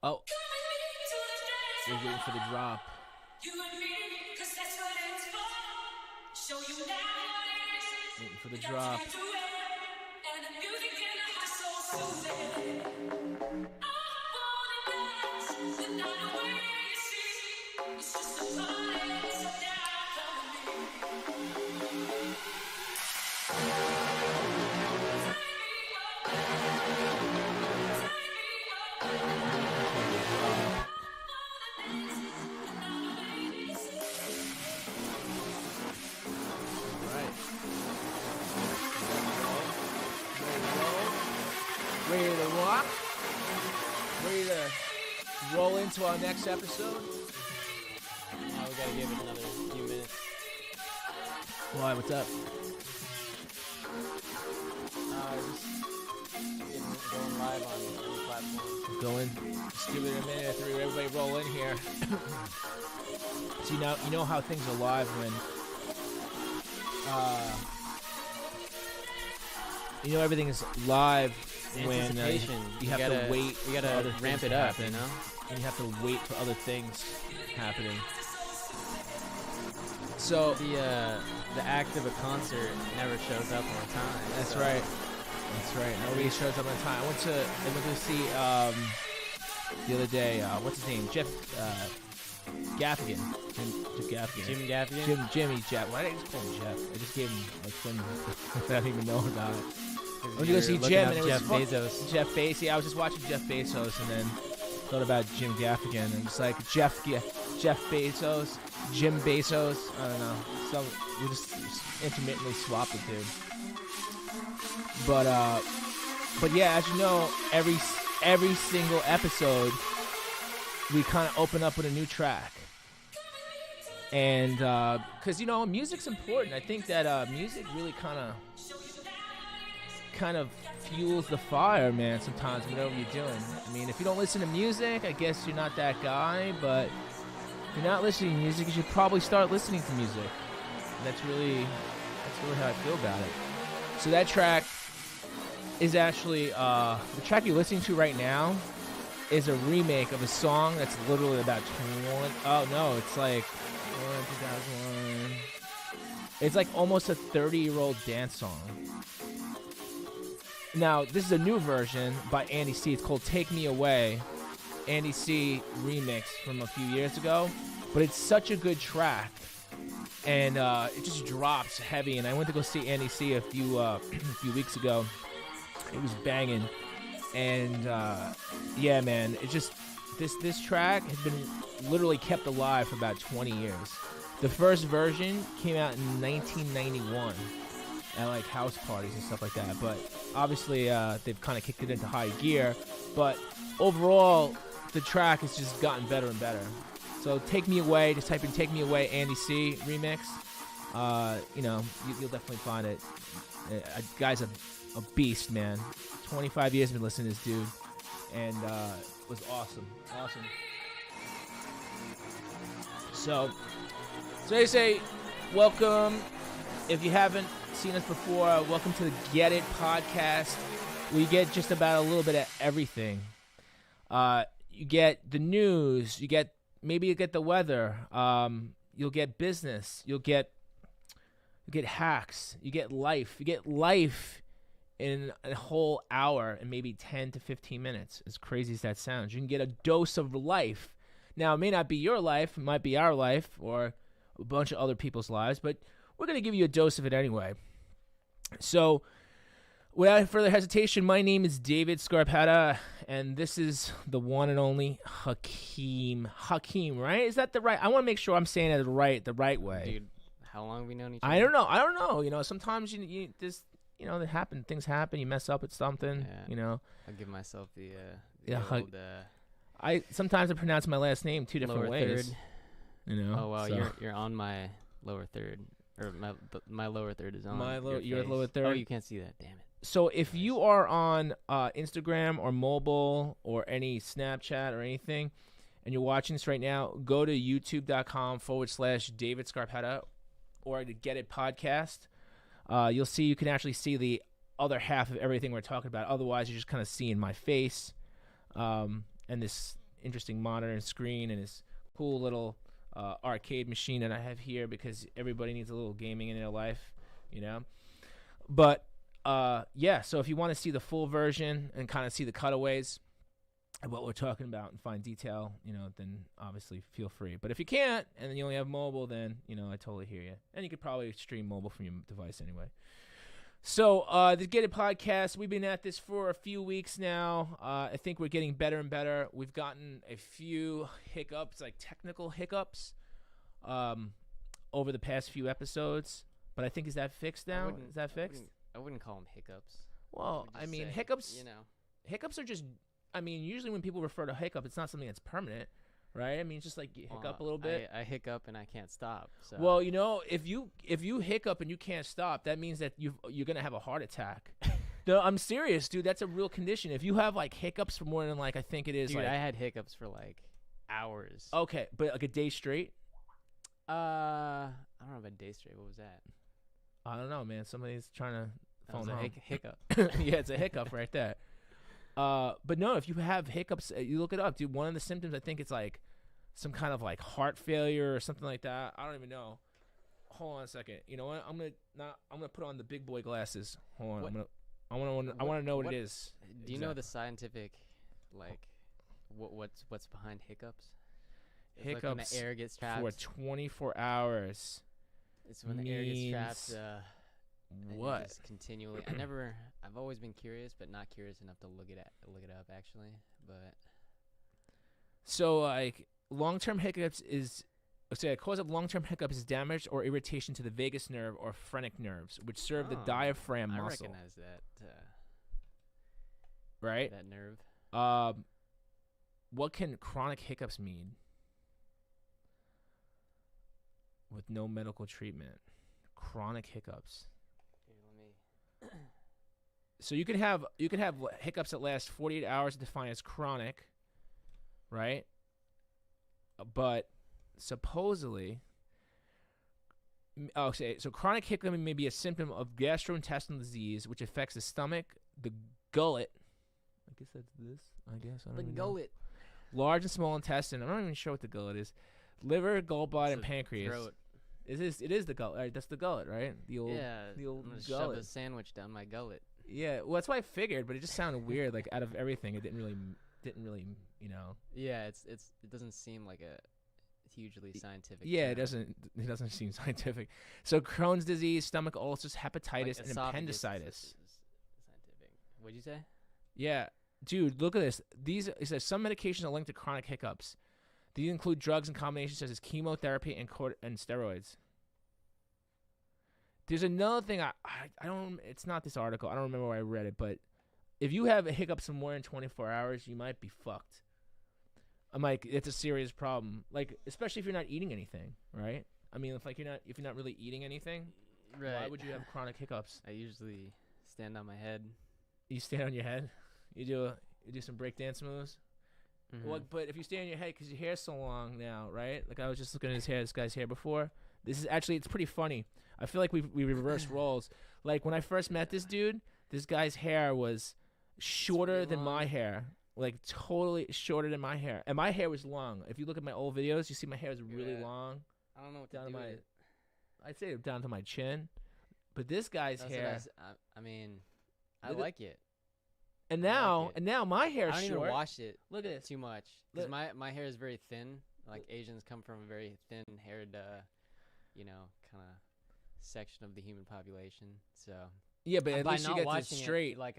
Oh, we're waiting for the drop. Waiting for the drop. Ready to rock? Ready to roll into our next episode? We gotta give it another few minutes. Why? What's up? Just going live on any platform. Just give it a minute after everybody roll in here. So you know how things are live when everything is live when you have to wait. You gotta ramp it up, you know. And you have to wait for other things happening. So the act of a concert never shows up on time. That's right. Nobody shows up on time. I went to see the other day. What's his name? Jeff Gaffigan. Jim Gaffigan. Jimmy Jeff. Why did I just call him Jeff? I just gave him like some I don't even know about it. I went to go see Jim and it was Jeff Bezos. Jeff Bezos. Yeah, I was just watching Jeff Bezos and then thought about Jim Gaffigan and it's like Jeff Bezos, Jim Bezos. I don't know. We just intermittently swapped the two. But yeah, as you know, every single episode we kind of open up with a new track. And because music's important. I think that music really kind of fuels the fire, man, sometimes whatever you're doing. I mean, if you don't listen to music, I guess you're not that guy, but if you're not listening to music, you should probably start listening to music. And that's really how I feel about it. So that track is actually the track you're listening to right now is a remake of a song that's literally about 20. Oh no, it's like 2001. It's like almost a 30-year-old dance song. Now, this is a new version by Andy C. It's called Take Me Away. Andy C. remix from a few years ago. But it's such a good track. And it just drops heavy. And I went to go see Andy C. a few weeks ago. It was banging. And, yeah, man, it just... This track has been literally kept alive for about 20 years. The first version came out in 1991. At like house parties and stuff like that, but obviously they've kind of kicked it into high gear. But overall, the track has just gotten better and better. So Take Me Away, just type in Take Me Away Andy C remix. You'll definitely find it. Guy's a beast, man. 25 years I've been listening to this dude, and it was awesome. So they say, welcome. If you haven't seen us before, welcome to the Get It podcast. We get just about a little bit of everything. You get the news. You get the weather. You'll get business. You'll get hacks. You get life. You get life in a whole hour and maybe 10 to 15 minutes. As crazy as that sounds, you can get a dose of life. Now, it may not be your life. It might be our life or a bunch of other people's lives, but we're going to give you a dose of it anyway. So, without further hesitation, my name is David Scarpetta, and this is the one and only Hakeem. Hakeem, right? Is that the right? I want to make sure I'm saying it the right way. Dude, how long have we known each other? I don't know. Sometimes things happen. You mess up at something. Yeah. I'll give myself the old, sometimes I pronounce my last name two different ways. Third. Oh wow, so. You're on my lower third. Or my lower third is on your lower third. Oh, you can't see that. Damn it. So if you are on Instagram or mobile or any Snapchat or anything, and you're watching this right now, go to youtube.com/David Scarpetta or to Get It podcast. You can actually see the other half of everything we're talking about. Otherwise, you're just kind of seeing my face and this interesting monitor and screen and his cool little arcade machine that I have here because everybody needs a little gaming in their life, you know. But yeah, so if you want to see the full version and kind of see the cutaways of what we're talking about in fine detail, you know, then obviously feel free. But if you can't and then you only have mobile, then, you know, I totally hear you. And you could probably stream mobile from your device anyway. So the Get It podcast, we've been at this for a few weeks now. I think we're getting better and better. We've gotten a few hiccups, like technical hiccups, over the past few episodes. But I think, is that fixed now? Is that fixed? I wouldn't call them hiccups. Well, I mean, hiccups, you know. Hiccups are just, I mean, usually when people refer to hiccup, it's not something that's permanent, right? I mean, it's just like you hiccup a little bit. I hiccup and I can't stop. So. Well, you know, if you hiccup and you can't stop, that means that you're gonna have a heart attack. No, I'm serious, dude. That's a real condition. If you have like hiccups for more than like I think it is. Dude, like, I had hiccups for like hours. Okay, but like a day straight. I don't know about a day straight. What was that? I don't know, man. Somebody's trying to phone a home. hiccup. Yeah, it's a hiccup right there. But no, if you have hiccups, you look it up, dude. One of the symptoms, I think it's like some kind of like heart failure or something like that. I don't even know. Hold on a second. You know what? I'm gonna put on the big boy glasses. Hold on. I want to know what it is. Do you know the scientific, like, what's behind hiccups? It's Hiccups like when the air gets trapped for 24 hours. It's when the air gets trapped. What? Just continually. I've always been curious, but not curious enough to look it up actually. But so like long-term hiccups is, a cause of long-term hiccups is damage or irritation to the vagus nerve or phrenic nerves, which serve the diaphragm muscle. I recognize that. Right. That nerve. What can chronic hiccups mean? With no medical treatment, chronic hiccups. Here, So you can have hiccups that last 48 hours, defined as chronic, right? But supposedly, so chronic hiccup may be a symptom of gastrointestinal disease, which affects the stomach, the gullet. I guess that's this. I don't even know. Large and small intestine. I'm not even sure what the gullet is. Liver, gallbladder, and pancreas. Throat. It is the gullet. Right? That's the gullet, right? The old I'm gonna gullet. shove a sandwich down my gullet. Yeah, well, that's what I figured, but it just sounded weird. Like out of everything, it didn't really, you know. Yeah, it doesn't seem like a hugely scientific. Yeah, it doesn't seem scientific. So Crohn's disease, stomach ulcers, hepatitis, and appendicitis. Scientific. What'd you say? Yeah, dude, look at this. It says some medications are linked to chronic hiccups. These include drugs and combinations such as chemotherapy and steroids. There's another thing I don't. It's not this article. I don't remember where I read it, but if you have a hiccup for more than 24 hours, you might be fucked. I'm like, it's a serious problem. Like, especially if you're not eating anything, right? I mean, if you're not really eating anything, right? Why would you have chronic hiccups? I usually stand on my head. You stand on your head. You do some breakdance moves. Mm-hmm. Well, but if you stay on your head because your hair's so long now, right? Like I was just looking at this guy's hair before. This is actually, it's pretty funny. I feel like we reversed roles. Like when I first met this dude, this guy's hair was shorter than my hair. Like totally shorter than my hair. And my hair was long. If you look at my old videos, you see my hair is really long. I don't know what to do with it. I'd say down to my chin. But this guy's hair. I mean, I like it. And now my hair is short. I don't even wash it. Look at this. Too much. Because my hair is very thin. Like Asians come from a very thin-haired, kind of section of the human population. So yeah, but at least you get it straight. It, like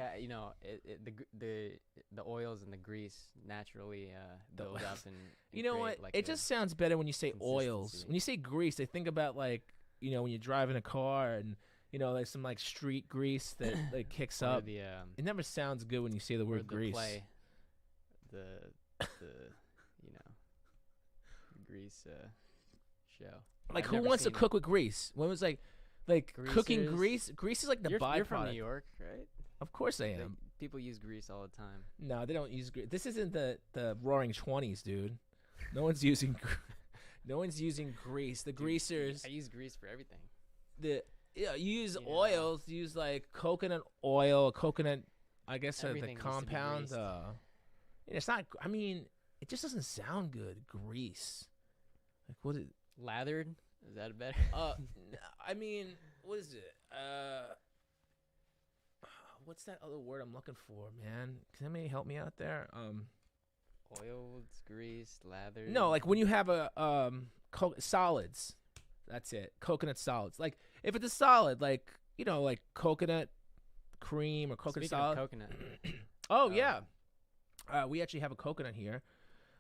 the oils and the grease naturally build up and you know what? Like it just sounds better when you say oils. When you say grease, I think about like when you're driving a car and. Like some like street grease that like kicks up. It never sounds good when you say the word grease. The grease show. Like who wants to cook with grease? When was like cooking grease? Grease is like the byproduct. You're from New York, right? Of course I am. People use grease all the time. No, they don't use grease. This isn't the Roaring '20s, dude. No one's using grease. The greasers. I use grease for everything. You use oils. You use like coconut oil, coconut. I guess the compound. It's not. I mean, It just doesn't sound good. Grease. Like what is? Lathered? Is that better? I mean, what is it? What's that other word I'm looking for, man? Can somebody help me out there? Oiled, greased, lathered. No, like when you have a solids. That's it. Coconut solids. Like if it's a solid, like like coconut cream or coconut Speaking solid. of coconut. Oh yeah. We actually have a coconut here.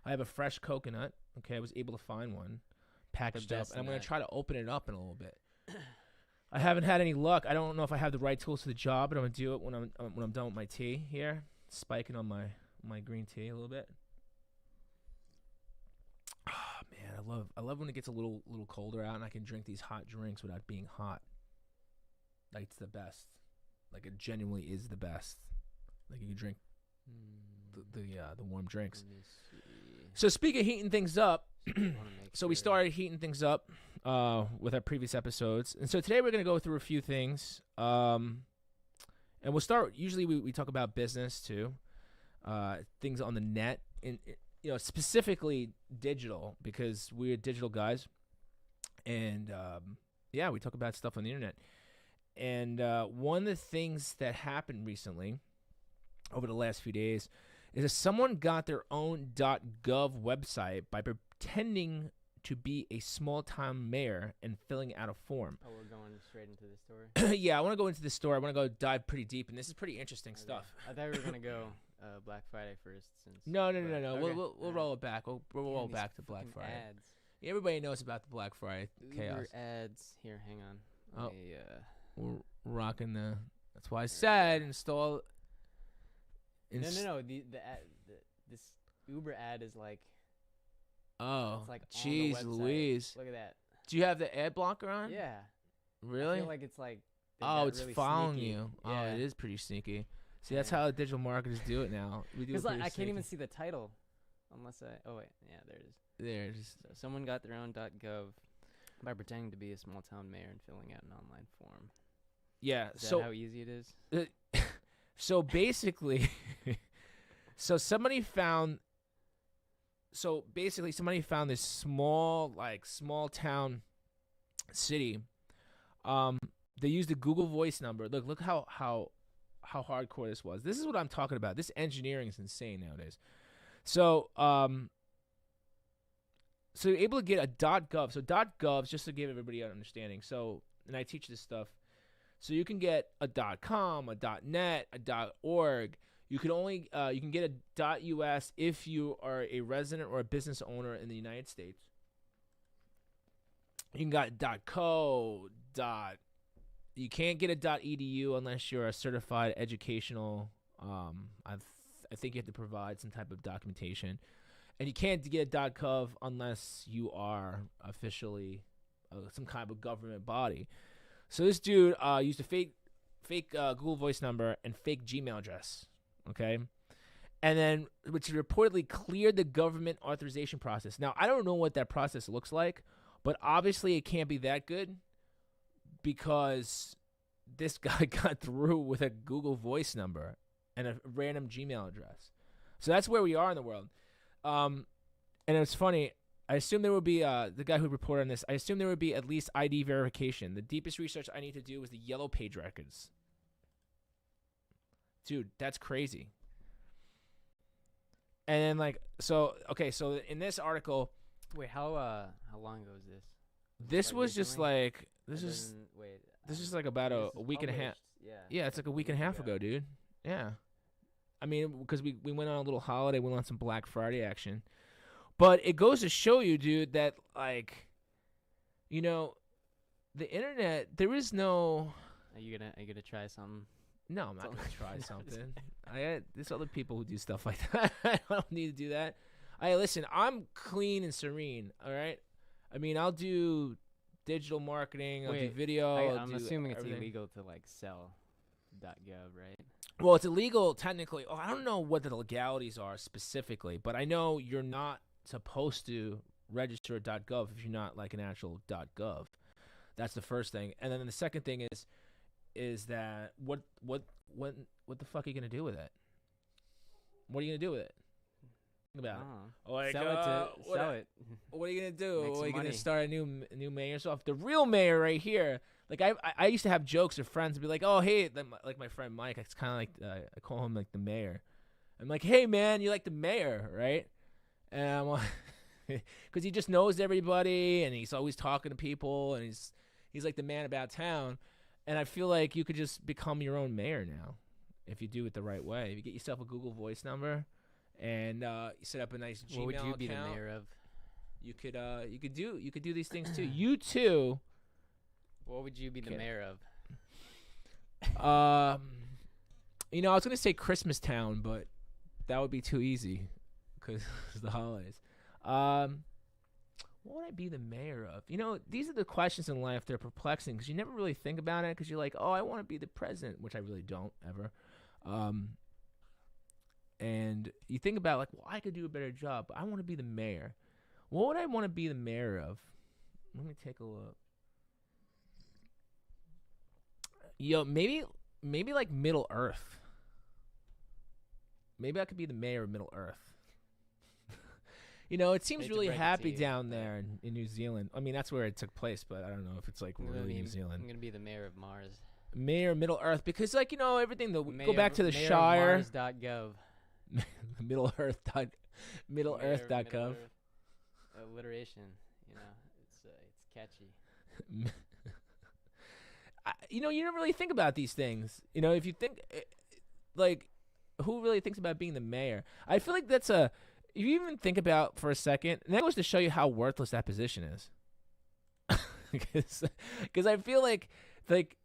I have a fresh coconut. Okay, I was able to find one, packaged up, and I'm gonna try to open it up in a little bit. I haven't had any luck. I don't know if I have the right tools for the job, but I'm gonna do it when I'm done with my tea here. Spiking on my green tea a little bit. Oh man, I love when it gets a little colder out and I can drink these hot drinks without being hot. Like it's the best. Like it genuinely is the best. Like you can drink the warm drinks. Let me see. So speaking of heating things up, so we sure. started heating things up with our previous episodes, and so today we're going to go through a few things, and we'll start. Usually we talk about business too, things on the net, and specifically digital because we're digital guys, and we talk about stuff on the internet. And one of the things that happened recently over the last few days is that someone got their own .gov website by pretending to be a small-town mayor and filling out a form. Oh, we're going straight into the story? Yeah, I want to go into the story. I want to go dive pretty deep, and this is pretty interesting stuff. I thought we were going to go Black Friday first. No. Okay. We'll roll it back. We'll roll back to Black Friday. Ads. Everybody knows about the Black Friday chaos. Uber ads. Here, hang on. We're rocking the... That's why I said install... No. This Uber ad is like. Oh, it's like jeez Louise! Look at that. Do you have the ad blocker on? Yeah. Really? I feel like it's like. It's really following sneaky. you. Yeah. Oh, it is pretty sneaky. See, that's how digital marketers do it now. We do. Because It I can't even see the title, unless I. Oh wait, yeah, there it is. There's. So someone got their own .gov by pretending to be a small town mayor and filling out an online form. Yeah. Is that how easy it is? So basically, somebody found this small town city. They used a Google Voice number. Look how hardcore this was. This is what I'm talking about. This engineering is insane nowadays. So you're able to get a .gov. So .gov, just to give everybody an understanding. So, and I teach this stuff. So you can get a .com, a .net, a .org. You can get a .us if you are a resident or a business owner in the United States. You can get .co, You can't get a .edu unless you're a certified educational. I think you have to provide some type of documentation, and you can't get a .gov unless you are officially some kind of government body. So this dude used a fake Google Voice number and fake Gmail address, okay? And then, which reportedly cleared the government authorization process. Now, I don't know what that process looks like, but obviously it can't be that good because this guy got through with a Google Voice number and a random Gmail address. So that's where we are in the world. And it's funny. I assume there would be, the guy who reported on this, I assume there would be at least ID verification. The deepest research I need to do was the Yellow Page records. Dude, that's crazy. And then so in this article. Wait, how long ago was this? This was just like, this is like about a week and a half. Yeah, it's like a week and a half ago, dude. Yeah. I mean, because we went on a little holiday, we went on some Black Friday action. But it goes to show you, dude, that, the internet, there is no... Are you gonna try something? No, I'm not going to try something. There's other people who do stuff like that. I don't need to do that. Listen, I'm clean and serene, all right? I mean, I'll do digital marketing, I'll do video. I'm assuming it's illegal to, sell .gov, right? Well, it's illegal technically. Oh, I don't know what the legalities are specifically, but I know you're not supposed to register at .gov if you're not like an actual .gov. That's the first thing, and then the second thing is that what the fuck are you gonna do with it? What are you gonna do with it? Think about Oh. it. Like, Sell it. What are you gonna do? Make some Are you gonna money. start a new mayor? So if the real mayor right here, like I used to have jokes with friends and be like, oh hey, like my friend Mike, it's kind of like I call him like the mayor. I'm like, hey man, you like the mayor, right? And I'm like, because he just knows everybody and he's always talking to people and he's like the man about town. And I feel like you could just become your own mayor now if you do it the right way. If you get yourself a Google Voice number and you set up a nice Gmail What would you account, be the mayor of? you could do these things too. You too. What would you be the Okay. mayor of? I was gonna say Christmas Town, but that would be too easy because it's the holidays. What would I be the mayor of? These are the questions in life that are perplexing because you never really think about it because you're like, oh, I want to be the president, which I really don't ever. And you think about like, well, I could do a better job, but I want to be the mayor. What would I want to be the mayor of? Let me take a look. Maybe like Middle Earth. Maybe I could be the mayor of Middle Earth. It seems Hate to really break it to happy you, down but- there in New Zealand. I mean, that's where it took place, but I don't know if it's like really New I'm Zealand. gonna be the mayor of Mars. Mayor of Middle Earth, because everything. Go back to the mayor Shire. Of Mars.gov. Middle Earth. Middle Mayor of Earth.gov. Middle Earth. Alliteration. It's catchy. You don't really think about these things. If you think, like, who really thinks about being the mayor? I feel like that's if you even think about for a second, and that goes to show you how worthless that position is. Because I feel like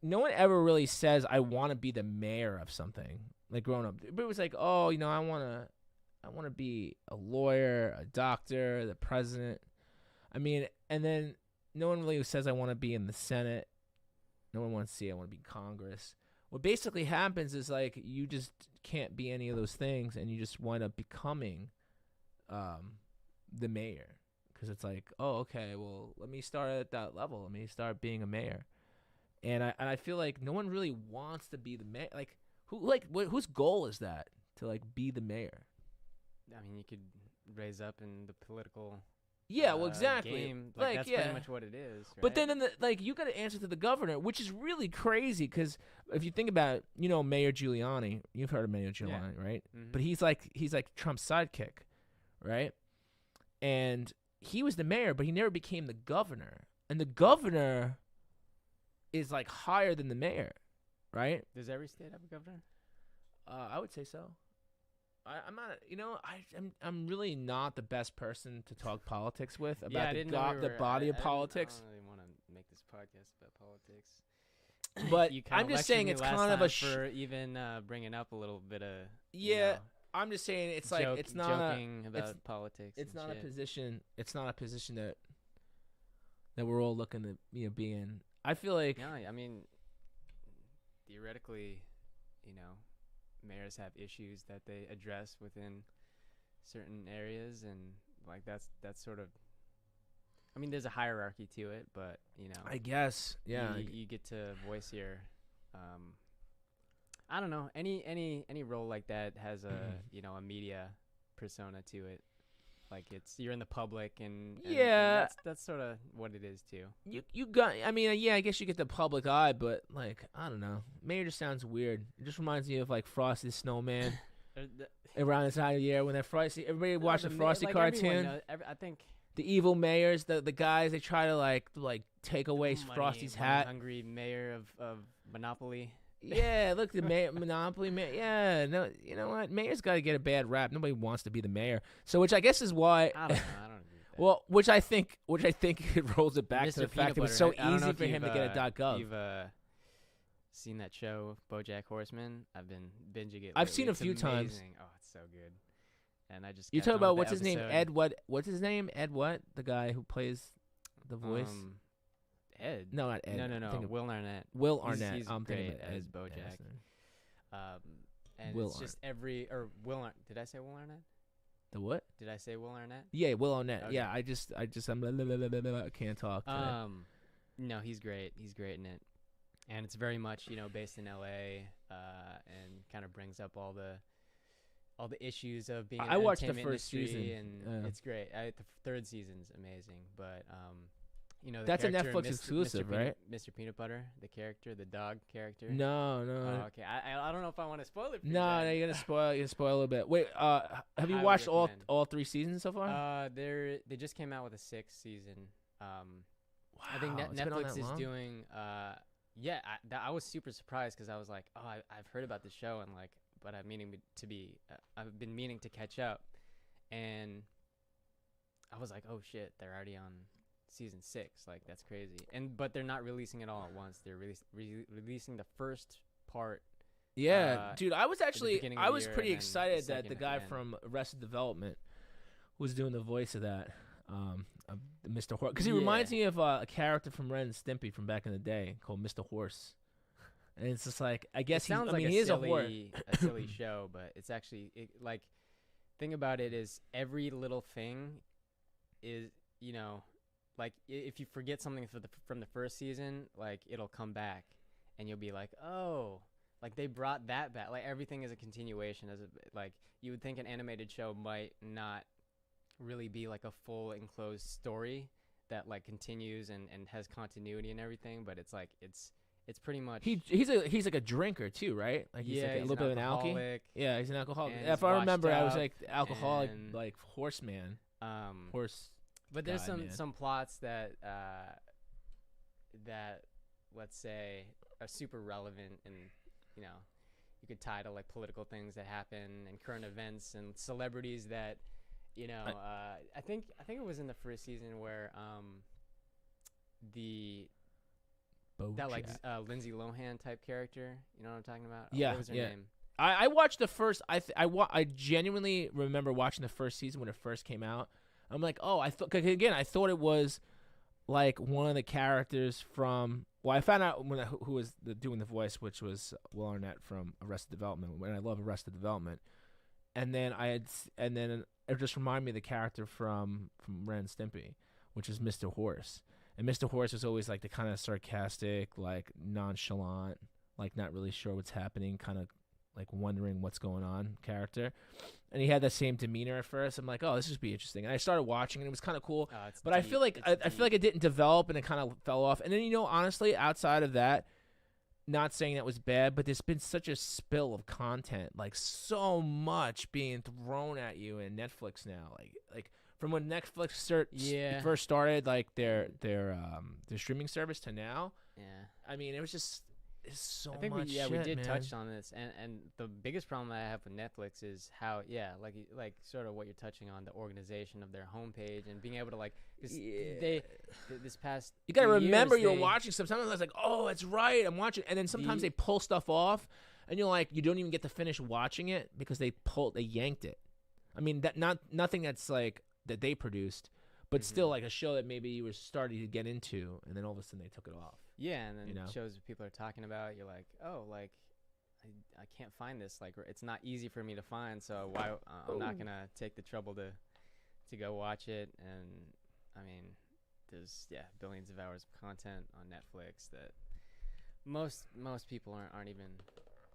no one ever really says I want to be the mayor of something. Like growing up, but it was like, oh, I want to be a lawyer, a doctor, the president. I mean, and then no one really says I want to be in the Senate. No one wants to see I want to be in Congress. What basically happens is like you just can't be any of those things, and you just wind up becoming the mayor. Because it's like, oh, okay, well, let me start at that level. Let me start being a mayor. And I feel like no one really wants to be the mayor. Like whose goal is that to like be the mayor? I mean, you could raise up in the political. Yeah, well, exactly. Game. Like, That's yeah. pretty much what it is. Right? But then you got to answer to the governor, which is really crazy because if you think about it, Mayor Giuliani. You've heard of Mayor Giuliani, right? Mhm. But he's like Trump's sidekick, right? And he was the mayor, but he never became the governor. And the governor is like higher than the mayor, right? Does every state have a governor? I would say so. I'm not, I'm really not the best person to talk politics with I about didn't know we the were- body of I politics. don't really want to make this podcast about politics. But You kinda I'm just lectured saying me it's last kind of a time for even bringing up a little bit of yeah. I'm just saying it's like it's not joking about it's- politics. it's and not a shit. position. It's not a position that we're all looking to be in. I feel like No, I mean, theoretically, mayors have issues that they address within certain areas, and like that's sort of. I mean, there's a hierarchy to it, but I guess yeah. you get to voice your. I don't know. Any role like that has a media persona to it. Like you're in the public and Yeah. that's sort of what it is too. You got. I mean, yeah. I guess you get the public eye, but like I don't know. Mayor just sounds weird. It just reminds me of like Frosty the Snowman around this time of year when that Frosty. Everybody watched the Frosty cartoon. I think The evil mayors, the guys, they try to like take away Frosty's hat. Hungry mayor of Monopoly. Yeah, look, the Monopoly mayor. Yeah, no, you know what? Mayor's got to get a bad rap. Nobody wants to be the mayor. So, which I guess is why. I don't know. I don't agree with that. Well, which I think it rolls it back Mr. to the Peanut fact it was Butter, so I don't know easy if for him to you've, get a .gov. You've seen that show, BoJack Horseman? I've been binging it. I've lately. seen a It's few times. amazing. Oh, it's so good. And I just. You're got talking done about with what's the his name? episode. Ed what? What's his name? Ed what? The guy who plays the voice? Ed. No, not Ed. No. Think of Will Arnett. Will Arnett. He's I'm thinking great of Ed as BoJack. And Will it's just did I say Will Arnett? The what? Did I say Will Arnett? Yeah, Will Arnett. Okay. Yeah, I can't talk. Today. No, he's great. He's great in it, and it's very much based in L.A. And kind of brings up all the all the issues of being in I the watched the entertainment first industry, season. and it's great. The third season's amazing, but the That's a character Netflix exclusive, right? Mr. Peanut Butter, the character, the dog character. No. Oh, okay. I don't know if I want to spoil it for you. No, then. you're gonna spoil. You're gonna spoil a little bit. Wait, have you Highly watched recommend. all 3 seasons so far? They just came out with a 6th season. I think Wow, it's been on Netflix that is long? doing. Yeah, I was super surprised because I was like, oh, I've heard about the show and like, but I've been meaning to catch up, and I was like, oh shit, they're already on season 6. Like that's crazy. But they're not releasing it all at once. They're releasing the first part. Yeah, dude. I was beginning of I the was year pretty and then the excited that second the at guy the end. from Arrested Development was doing the voice of that, of Mr. Horse, because he Yeah. reminds me of a character from Ren and Stimpy from back in the day called Mr. Horse. And it's just like, I guess It sounds like he is a horse. a silly show, but it's actually like thing about it is every little thing is like if you forget something from the first season, like it'll come back and you'll be like, oh, like they brought that back. Like everything is a continuation. Like you would think an animated show might not really be like a full enclosed story that like continues and has continuity and everything, but it's like it's pretty much He's like a drinker too, right? Like he's like a he's little bit of an alky. alcoholic. Yeah, he's an alcoholic. And If he's I remember, washed I was up like alcoholic, and- like horseman, horse. But there's God, man. some plots that let's say are super relevant, and you could tie to like political things that happen and current events and celebrities that I think it was in the first season where that like Bojack. Lindsay Lohan type character, you know what I'm talking about? Yeah, What was her yeah. name? I watched the first. I genuinely remember watching the first season when it first came out. I'm like, oh, I thought it was like one of the characters from. Well, I found out who was doing the voice, which was Will Arnett from Arrested Development. When I love Arrested Development, and then it just reminded me of the character from Ren and Stimpy, which is Mr. Horse. And Mr. Horse was always like the kind of sarcastic, like nonchalant, like not really sure what's happening, kind of like wondering what's going on character. And he had that same demeanor at first. I'm like, oh, this would be interesting. And I started watching, and it was kind of cool. But I feel like I feel like it didn't develop, and it kind of fell off. And then honestly, outside of that, not saying that was bad, but there's been such a spill of content, like so much being thrown at you in Netflix now, like from when Netflix first started, like their streaming service to now. Yeah. I mean, it was just so much. I think we shit, did man. touch on this, and the biggest problem that I have with Netflix is how like sort of what you're touching on, the organization of their homepage and being able to like this past You gotta few remember years, you're watching stuff. Sometimes I was like, oh, that's right, I'm watching, and then sometimes they pull stuff off, and you're like, you don't even get to finish watching it because they yanked it. I mean, nothing that's like that they produced, but still like a show that maybe you were starting to get into, and then all of a sudden they took it off. Yeah, and then shows that people are talking about, you're like, oh, like I can't find this. Like it's not easy for me to find, so why I'm not gonna take the trouble to go watch it. And I mean, there's billions of hours of content on Netflix that most people aren't even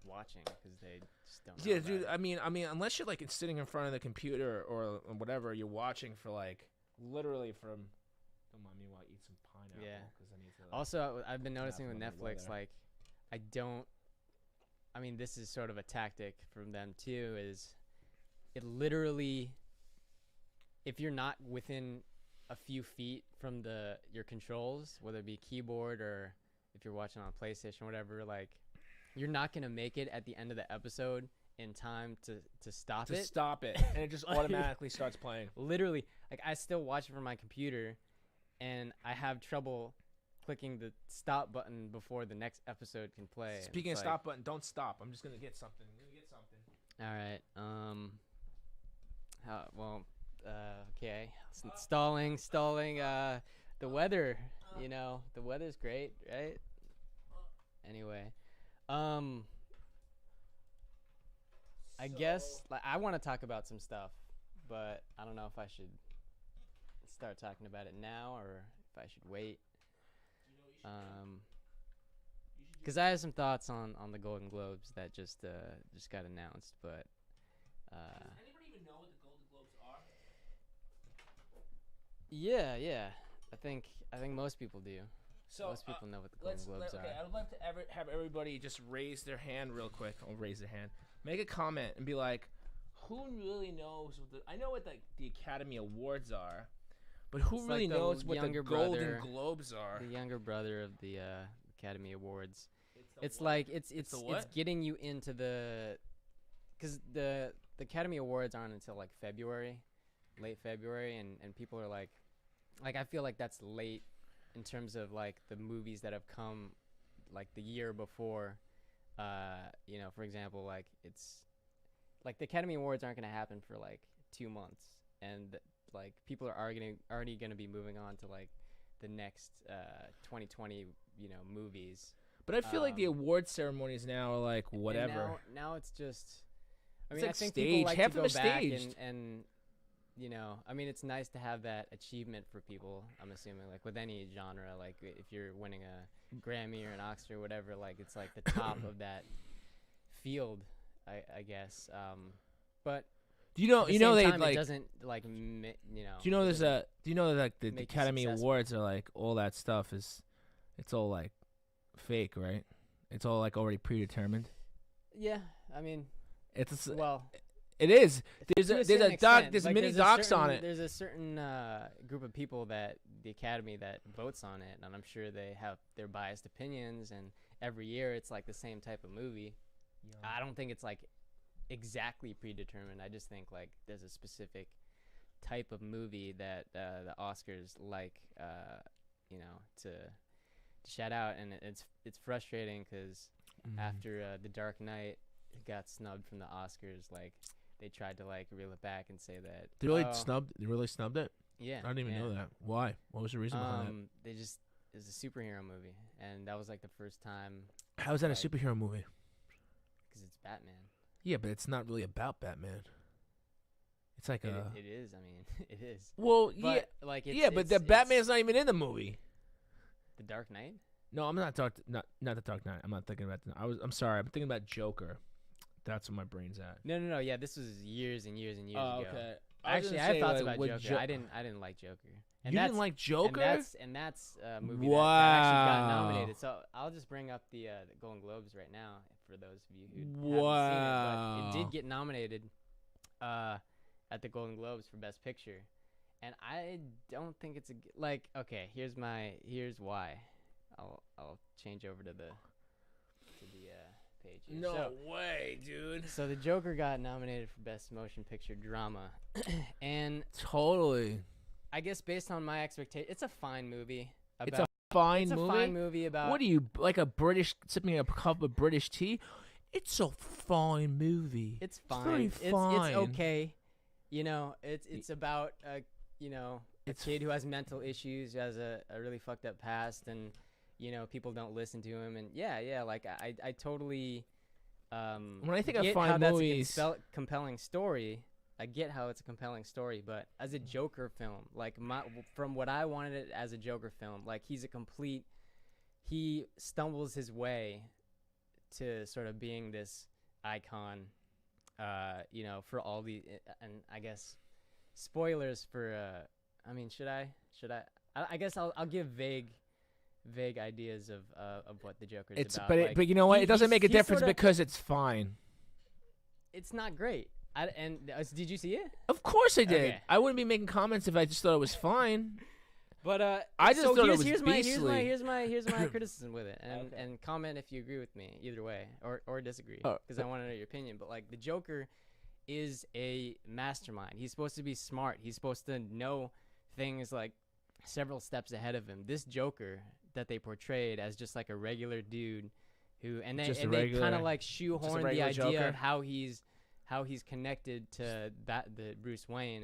watching because they just don't know Yeah, about dude. it. I mean, unless you're like sitting in front of the computer or whatever, you're watching for like literally from. Don't mind me while I eat some pineapple. Yeah. 'Cause I need to, Also, I've been noticing with Pineapple on the Netflix, weather. like I mean, this is sort of a tactic from them too, is it literally, if you're not within a few feet from your controls, whether it be keyboard or if you're watching on PlayStation or whatever, like you're not going to make it at the end of the episode in time to stop it. Stop it, and it just automatically starts playing. Literally, like I still watch it from my computer, and I have trouble clicking the stop button before the next episode can play. Speaking of It's stop button, don't stop. I'm just gonna get something. all right. Okay. Stalling. The weather. The weather's great, right? Anyway, I guess like I want to talk about some stuff, but I don't know if I should start talking about it now or if I should wait. Because I have some thoughts on the Golden Globes that just got announced, but Does anybody even know what the Golden Globes are? Yeah. I think most people do. So Most people know what the Golden Globes are. Okay, I would like to have everybody just raise their hand real quick. I'll raise their hand. Make a comment and be like, who really knows what I know what the Academy Awards are, but who It's really like the knows what the younger Golden brother- Globes are? The younger brother of the Academy Awards. It's the like what? it's the what? it's getting you into because the Academy Awards aren't until like February, late February, and people are like I feel like that's late in terms of like the movies that have come like the year before. For example, like it's like the Academy Awards aren't gonna happen for like 2 months, and like people are already gonna be moving on to like the next 2020 movies. But I feel like the award ceremonies now are like whatever. Now it's just. I It's mean, like I think staged. people like Half to of go it's back staged. and I mean, it's nice to have that achievement for people. I'm assuming, like with any genre, like if you're winning a Grammy or an Oscar or whatever, like it's like the top of that field, I guess. But Do you know? at the You know same they time, like. it doesn't like Do you know it there's doesn't- Do you know that like the make you Academy successful. Awards are like all that stuff is, it's all like, fake, right? It's all like already predetermined. Yeah, I mean, It's well. it is. There's To a certain doc. extent. There's Like, mini a docs on certain- it. There's a certain group of people that the Academy that votes on it, and I'm sure they have their biased opinions. And every year, it's like the same type of movie. I don't think it's like exactly predetermined. I just think like there's a specific type of movie that the Oscars like, to shout out, and it's frustrating because after The Dark Knight got snubbed from the Oscars, like they tried to like reel it back and say that They really snubbed it. yeah, I didn't even know that. Why? What was the reason behind it? It was a superhero movie, and that was like the first time How is that a like- superhero movie? because it's Batman. Yeah, but it's not really about Batman. It's like It is. I mean, it is. Well, But like, but the Batman's not even in the movie. The Dark Knight. No, I'm not not the Dark Knight. I'm not thinking about. I'm sorry. I'm thinking about Joker. That's where my brain's at. No. Yeah, this was years and years and years Oh, ago. okay. Actually, I had thoughts about Joker. I didn't like Joker. And You that's, didn't like Joker? And that's a movie that actually got nominated. So I'll just bring up the Golden Globes right now for those of you who haven't seen it. But it did get nominated at the Golden Globes for Best Picture, and I don't think it's okay. Here's why. I'll change over to the page here. No way, dude. So the Joker got nominated for Best Motion Picture Drama, and Totally. I guess based on my expectation, it's a fine movie. It's a fine It's a movie. fine movie about. What are you, like a British, sipping a cup of British tea? It's a fine movie. It's fine. very It's fine. okay. It's about a It's kid who has mental issues, who has a really fucked up past, and people don't listen to him, and like I totally When I think of get fine how that's movies- a compelling story. I get how it's a compelling story, but as a Joker film, like from what I wanted it as a Joker film, like he stumbles his way to sort of being this icon, for all the, and I guess spoilers for, I mean, should I, I guess I'll give vague ideas of what the Joker's It's about. but you know what? It doesn't make a he's difference sorta- because it's fine. It's not great. Did you see it? Of course I did. Okay. I wouldn't be making comments if I just thought it was fine. But I just so thought it here's, was here's my beastly. here's my criticism with it, and Okay. and comment if you agree with me either way or disagree, Oh, because I want to know your opinion. But like the Joker is a mastermind. He's supposed to be smart. He's supposed to know things like several steps ahead of him. This Joker that they portrayed as just like a regular dude who, and Just a they kind regular- of like shoehorn the regular idea Joker? of how he's connected to the Bruce Wayne,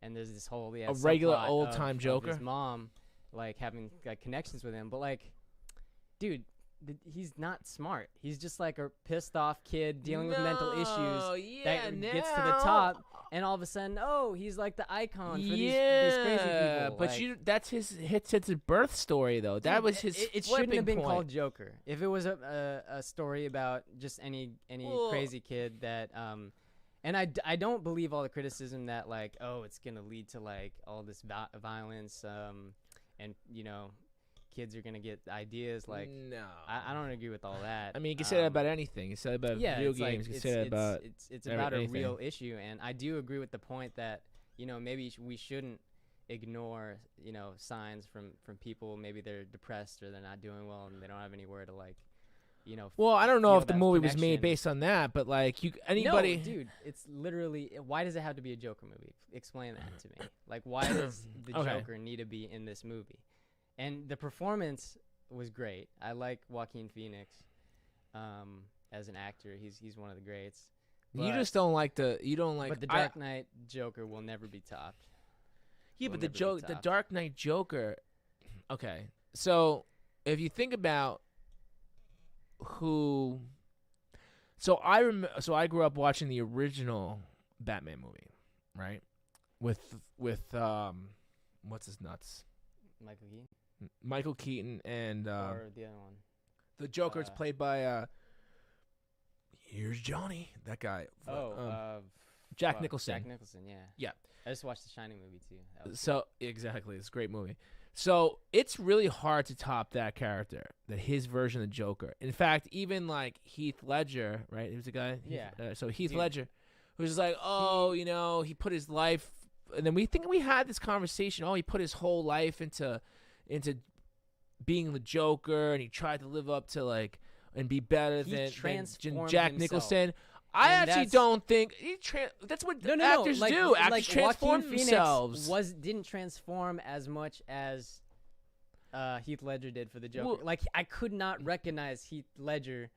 and there's this whole A regular subplot old-time of Joker? his mom like having like connections with him, but like, dude, he's not smart. He's just like a pissed off kid dealing with mental issues that gets to the top, and all of a sudden, he's like the icon for these crazy people. But like, that's his birth story though. That dude, was his. It shouldn't have been flipping called point. Joker. If it was a story about just any Well- crazy kid that And I don't believe all the criticism that like, oh, it's gonna lead to like all this violence, and kids are gonna get ideas. Like, no, I don't agree with all that. I mean, you can say that about anything. You say that about video it's games. like, You can say that about it's about anything. a real issue, and I do agree with the point that maybe we shouldn't ignore signs from people. Maybe they're depressed or they're not doing well and they don't have anywhere to like. Well, I don't know feel if the that movie was made connection. based on that, but like anybody. No, dude, it's literally. Why does it have to be a Joker movie? Explain that to me. Like, why does the Joker need to be in this movie? And the performance was great. I like Joaquin Phoenix, as an actor. He's one of the greats. You just don't like the. You don't like. But the Dark Knight Joker will never be topped. Yeah, but the Dark Knight Joker. Okay, so if you think about. So I grew up watching the original Batman movie, right? With what's his nuts? Michael Keaton and or the other one. The Joker's played by here's Johnny, that guy. Jack Nicholson. Jack Nicholson, yeah. Yeah. I just watched The Shining movie too. So exactly, it's a great movie. So it's really hard to top that character, his version of the Joker. In fact, even like Heath Ledger, right? He was a guy. Yeah. So Heath Ledger, who's like, he put his life, and then we had this conversation. Oh, he put his whole life into being the Joker, and he tried to live up to like and be better than Jack Nicholson. I actually don't think that's what actors do. Actors transform themselves. Didn't transform as much as Heath Ledger did for the Joker. Well, I could not recognize Heath Ledger.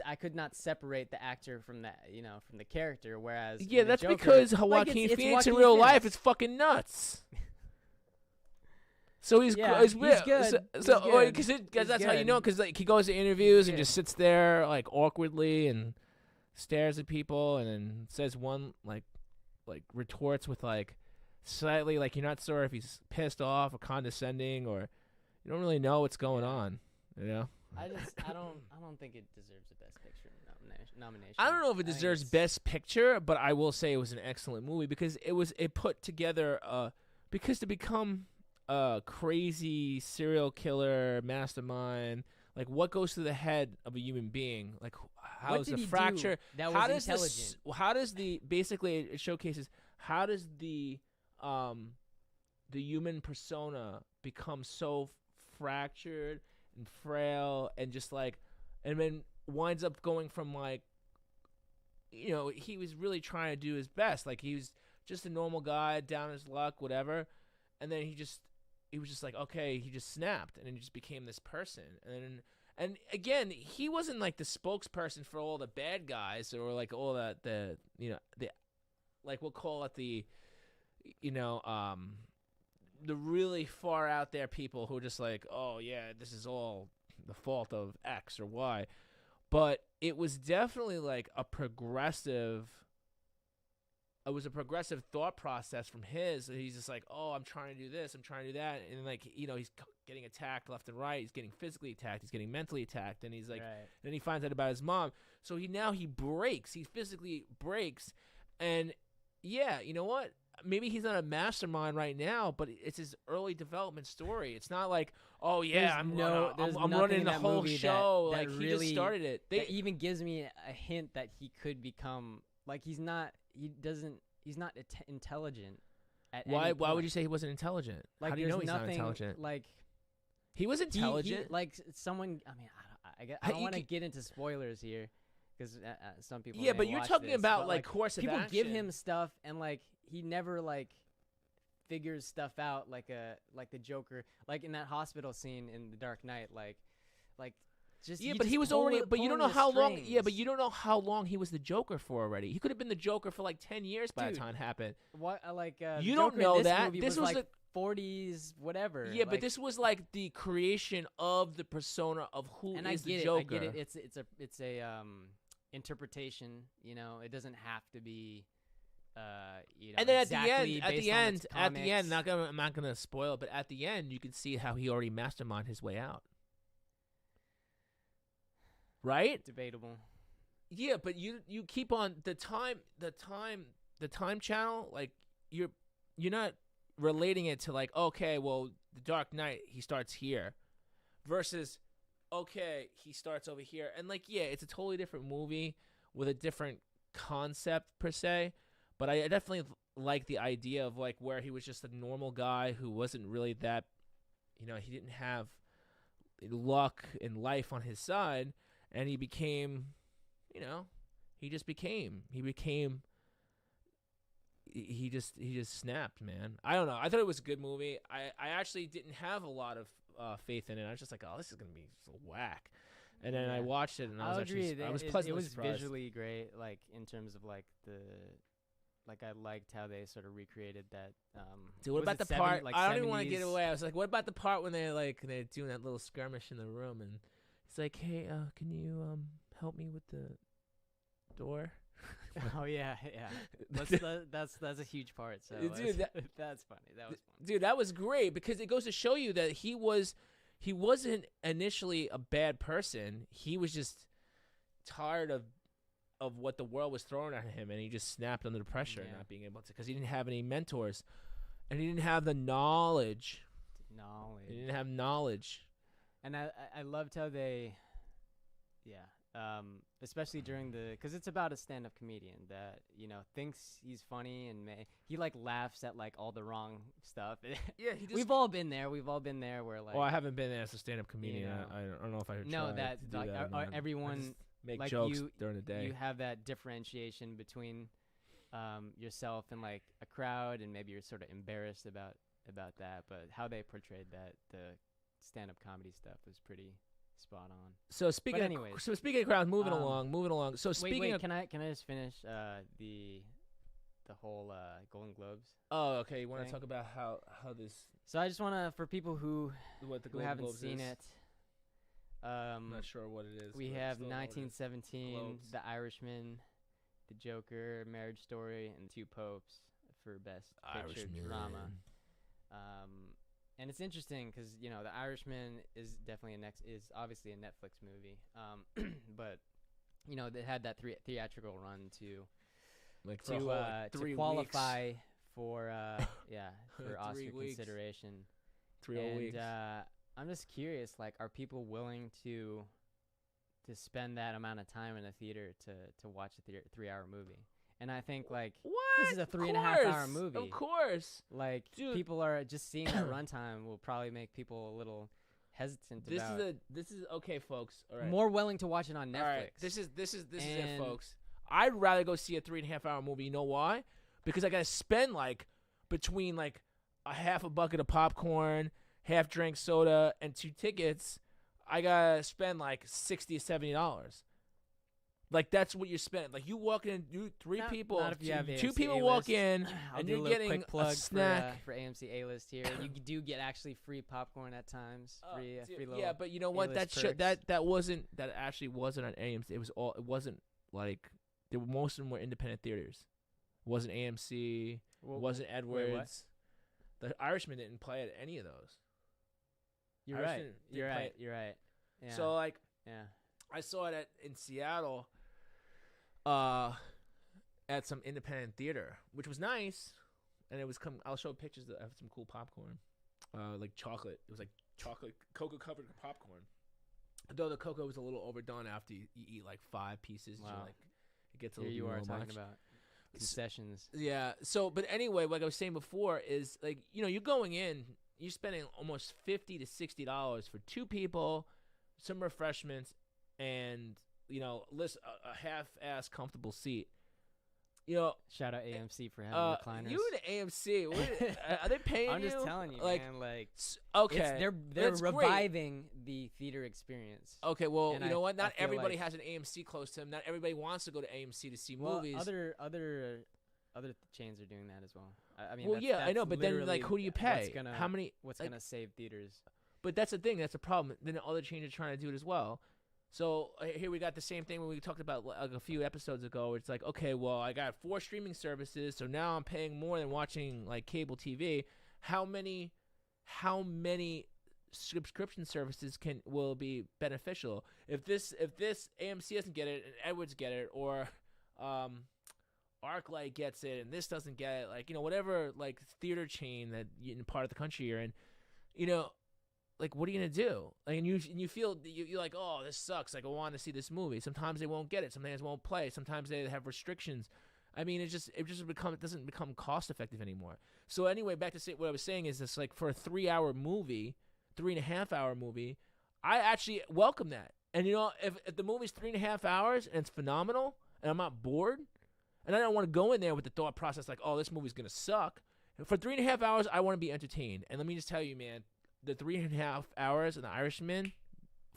I could not separate the actor from that. From the character. Whereas that's Joker, because Joaquin Phoenix in real life is fucking nuts. So he's good. So because that's how you know. Because like he goes to interviews and just sits there like awkwardly and stares at people and then says one like retorts with like slightly like you're not sure if he's pissed off or condescending or you don't really know what's going on. I don't think it deserves the Best Picture nomination. I don't know if it deserves Best Picture, but I will say it was an excellent movie because it put together because to become a crazy serial killer mastermind, like what goes through the head of a human being, like how is the fracture that was intelligent? How does basically it showcases how does the human persona become so fractured and frail and just like and then winds up going from like he was really trying to do his best, like he was just a normal guy down his luck, whatever, and then he was just like, okay, he just snapped and then he just became this person. And again, he wasn't like the spokesperson for all the bad guys or like all the like we'll call it the really far out there people who are just like, oh yeah, this is all the fault of X or Y. But it was definitely like a progressive thought process from his. He's just like, oh, I'm trying to do this, I'm trying to do that, and like he's getting attacked left and right. He's getting physically attacked. He's getting mentally attacked, and he's like, then he finds out about his mom. So he breaks. He physically breaks, and yeah, you know what? Maybe he's not a mastermind right now, but it's his early development story. It's not like, oh yeah, I'm running the whole show. That like really, he just started it. That even gives me a hint that he could become like he's not intelligent. Why would you say he wasn't intelligent? Like, how do you know he's not intelligent? Like he was intelligent. Like someone. I mean, I don't want to get into spoilers here because some people. Yeah, but you're talking about like course of action. People give him stuff and like he never like figures stuff out like the Joker, like in that hospital scene in The Dark Knight, like. Just, but he was already. But you don't know how long. Yeah, but you don't know how long he was the Joker for already. He could have been the Joker for like 10 years by the time it happened. What you don't know that. This was like 40s, whatever. Yeah, but this was like the creation of the persona of who is the Joker. I get it. It's a interpretation. It doesn't have to be. And then exactly at the end, I'm not gonna spoil it, but at the end, you can see how he already masterminded his way out. Right? Debatable. Yeah, but you keep on the time channel, like you're not relating it to like, okay, well, the Dark Knight, he starts here versus okay, he starts over here. And like, yeah, it's a totally different movie with a different concept per se, but I definitely like the idea of like where he was just a normal guy who wasn't really that, he didn't have luck in life on his side, and he became, he just snapped, man. I don't know. I thought it was a good movie. I actually didn't have a lot of faith in it. I was just like, oh, this is gonna be so whack. And then I watched it, and I was pleasantly surprised. It was visually great, like in terms of like I liked how they sort of recreated that. Dude, what about the part? Like, I don't even want to get away. I was like, what about the part when they're doing that little skirmish in the room, and it's like, hey, can you help me with the door? Oh yeah. That's a huge part. So dude, that's funny. That was funny. Dude, that was great because it goes to show you that he wasn't initially a bad person. He was just tired of what the world was throwing at him, and he just snapped under the pressure, not being able to, because he didn't have any mentors, and he didn't have the knowledge. He didn't have knowledge. And I loved how they, especially during because it's about a stand-up comedian that thinks he's funny, and he like laughs at like all the wrong stuff. Yeah, we've all been there. Where like. Well, I haven't been there as a stand-up comedian. I don't know if I should. No, try that to do like that, everyone make like jokes during the day. You have that differentiation between yourself and like a crowd, and maybe you're sort of embarrassed about that. But how they portrayed the stand-up comedy stuff was pretty spot on. So speaking of crowds, moving along. So speaking of, can I just finish the whole Golden Globes? Oh, okay. You want to talk about how this? So I just want to, for people who haven't Globes seen it. I'm not sure what it is. We have 1917, The Irishman, The Joker, Marriage Story, and Two Popes for Best Picture Drama. And it's interesting because The Irishman is definitely is obviously a Netflix movie, but they had that theatrical run to qualify for for Oscar consideration. 3 whole weeks. I'm just curious, like, are people willing to spend that amount of time in a theater to watch a 3-hour movie? And I think, like, this is a 3.5-hour movie. Of course. Like, dude, people are just seeing that runtime will probably make people a little hesitant about. This is okay, folks. All right. More willing to watch it on Netflix. All right. This is it, folks. I'd rather go see a 3.5-hour movie. You know why? Because I gotta spend like between like a half a bucket of popcorn, half drink soda, and 2 tickets. I gotta spend like $60 to $70. Like, that's what you're spending. Like, you walk in, two people walk in, and you're getting a snack. For AMC A-list here. You do get actually free popcorn at times. Free little yeah, but you know what? That actually wasn't on AMC. It wasn't like, most of them were independent theaters. It wasn't AMC. It wasn't Edwards. The Irishman didn't play at any of those. You're right. Yeah. So, like, yeah. I saw it in Seattle at some independent theater, which was nice. And I'll show pictures of some cool popcorn, like chocolate. It was like chocolate, cocoa-covered popcorn. Though the cocoa was a little overdone after you eat like 5 pieces. Wow. Like, it gets a little Here you are talking much. about concessions. Yeah. So, but anyway, like I was saying before, is like, you're going in, you're spending almost $50 to $60 for 2 people, some refreshments, and a half-ass comfortable seat. Shout out AMC for having recliners. You and AMC, are they paying you? I'm just telling you, like, man. Like, okay, they're reviving the theater experience. Okay, well, and you know what? Not everybody like has an AMC close to them. Not everybody wants to go to AMC to see movies. Other chains are doing that as well. I mean, well, yeah, I know, but then like, who do you pay? What's gonna save theaters? But that's the thing. That's the problem. Then other chains are trying to do it as well. So here we got the same thing when we talked about like a few episodes ago. It's like, okay, well, I got 4 streaming services, so now I'm paying more than watching like cable TV. How many subscription services will be beneficial. If this AMC doesn't get it and Edwards get it, or ArcLight gets it and this doesn't get it, like, whatever, like, theater chain that in part of the country you're in, like, what are you gonna do? Like, and you feel you're like, oh, this sucks. Like, I want to see this movie. Sometimes they won't get it. Sometimes they won't play. Sometimes they have restrictions. I mean, it doesn't become cost effective anymore. So anyway, back to what I was saying is this, like, for a 3-hour movie, 3.5-hour movie, I actually welcome that. And if the movie's 3.5 hours and it's phenomenal and I'm not bored, and I don't want to go in there with the thought process like, oh, this movie's gonna suck. For 3.5 hours, I want to be entertained. And let me just tell you, man, the 3.5 hours in The Irishman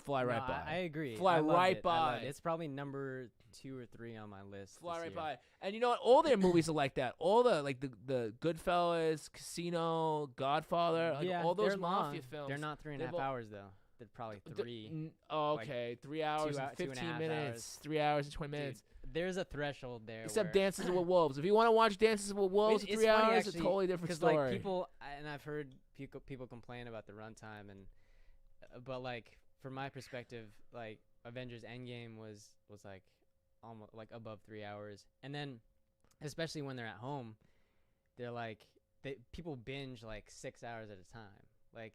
fly right by. I agree. Fly right by. It's probably number 2 or 3 on my list. Fly right year. by. And you know what? All their movies are like that. All the the Goodfellas, Casino, Godfather, all those mafia films. They're not 3.5 hours though. They're probably 3. Okay, 3 hours and 15 minutes. 3 hours and 20 minutes. Dude, there's a threshold there. Except Dances with Wolves. If you want to watch Dances with Wolves, 3 hours, it's a totally different story. Like people, and I've heard people complain about the runtime, but like from my perspective, like Avengers Endgame was like almost like above 3 hours, and then especially when they're at home, they're like people binge like 6 hours at a time. Like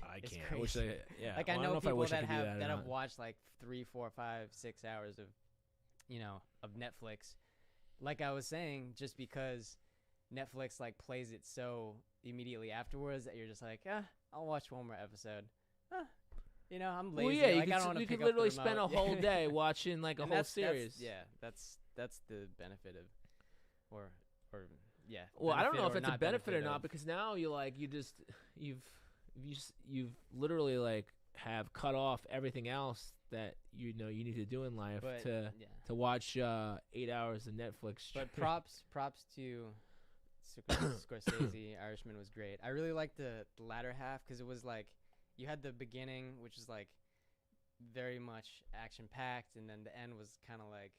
I can't. Crazy. I wish like well, I know people that have have watched like 3, 4, 5, 6 hours of of Netflix. Like I was saying, just because Netflix like plays it so immediately afterwards that you're just like, I'll watch one more episode. I'm lazy. Well, yeah, like, I don't want to you pick could up literally the spend a remote. whole day watching like a whole series. That's the benefit of, or yeah. Well, I don't know if it's a benefit or of. not, because now you've literally like have cut off everything else that you need to do in life to watch 8 hours of Netflix. But props to Scorsese. Irishman was great. I really liked the latter half because it was like you had the beginning, which is like very much action packed, and then the end was kind of like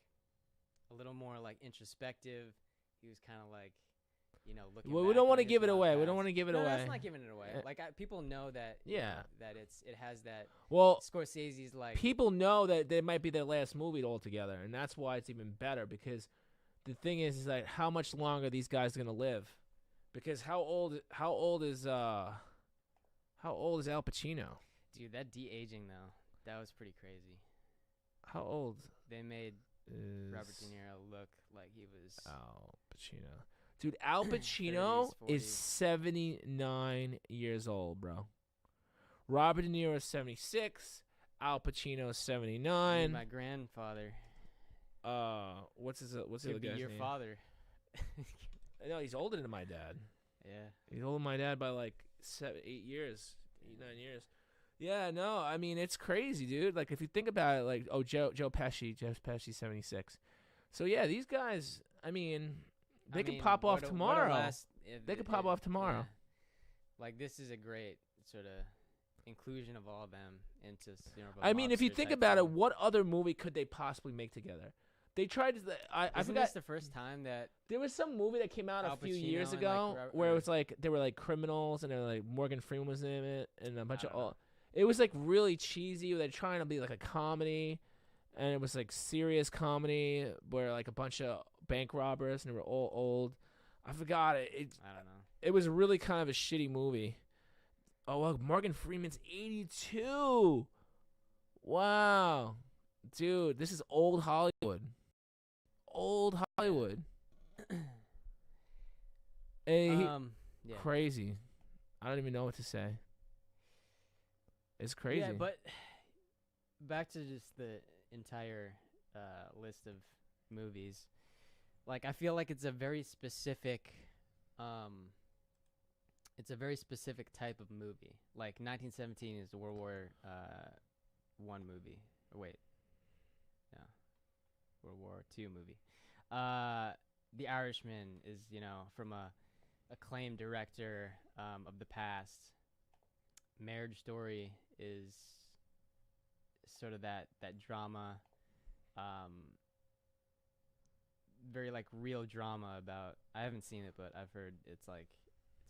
a little more like introspective. He was kind of like looking. Well, back we don't want to on give his it away. past. We don't want to give it No, away. that's not giving it away. Like people know that. Yeah. That it has that. Well, Scorsese's like people know that it might be their last movie altogether, and that's why it's even better. Because the thing is like how much longer these guys are gonna live? Because how old is Al Pacino? Dude, that de-aging though, that was pretty crazy. How old? They made Robert De Niro look like he was Al Pacino. Dude, Al Pacino 30s, is 79 years old, bro. Robert De Niro is 76. Al Pacino is 79. My grandfather. What's the other Could be guy's your name? father. No, he's older than my dad. Yeah. He's older than my dad by like 8 years, 8, 9 years. Yeah, no, I mean it's crazy, dude. Like if you think about it, like Joe Pesci, 76. So yeah, these guys, I mean, they could pop off tomorrow. They could pop off tomorrow. Yeah. Like this is a great sort of inclusion of all of them into. I mean, if you think about it, what other movie could they possibly make together? They tried to. I Isn't forgot. this the first time that There was some movie that came out Al a few Pacino years and, ago like, where it was like they were like criminals and they were like Morgan Freeman was in it and a bunch I of don't know. It was like really cheesy. They're trying to be like a comedy, and it was like serious comedy where like a bunch of bank robbers and they were all old. I forgot it. I don't know. It was really kind of a shitty movie. Oh, well, Morgan Freeman's 82. Wow, dude, this is old Hollywood. Old Hollywood. Yeah. Crazy. I don't even know what to say. It's crazy. Yeah, but back to just the entire list of movies. Like I feel like it's a very specific type of movie. Like 1917 is the World War One movie. Or wait. No. World War II movie. The Irishman is, from a acclaimed director of the past. Marriage Story is sort of that drama, very like real drama about. I haven't seen it, but I've heard it's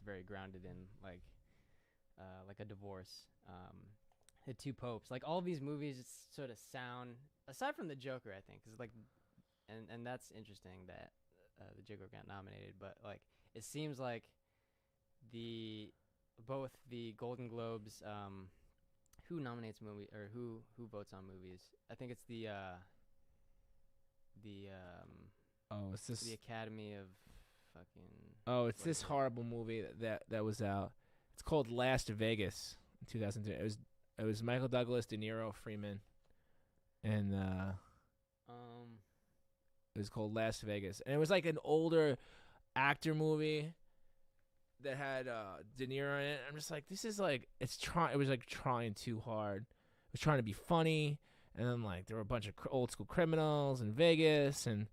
very grounded in like like a divorce. The Two Popes, like all these movies sort of sound, aside from the Joker, I think, because like, and that's interesting that the Joker got nominated, but like it seems like both the Golden Globes, who nominates movie or who votes on movies? I think it's it's this. the Academy of fucking. Oh, it's what this is it? horrible movie that was out. It's called Last Vegas in 2003. It was Michael Douglas, De Niro, Freeman, and it was called Las Vegas, and it was like an older actor movie that had De Niro in it. I'm just like, this is like it was like trying too hard. It was trying to be funny, and then like there were a bunch of old school criminals in Vegas, and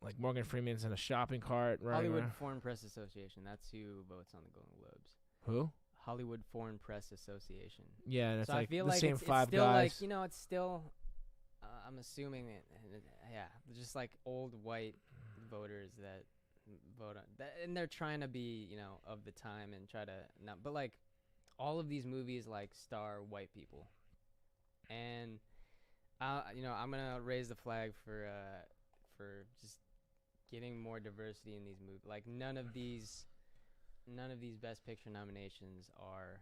like Morgan Freeman's in a shopping cart. Hollywood Foreign Press Association. That's who votes on the Golden Globes. Who? Hollywood Foreign Press Association. Yeah, and it's so like I feel the like same it's five still guys. like, it's still. I'm assuming just like old white voters that vote on that, and they're trying to be of the time and try to not. But like all of these movies like star white people, and I'm gonna raise the flag for just getting more diversity in these movies. Like none of these Best Picture nominations are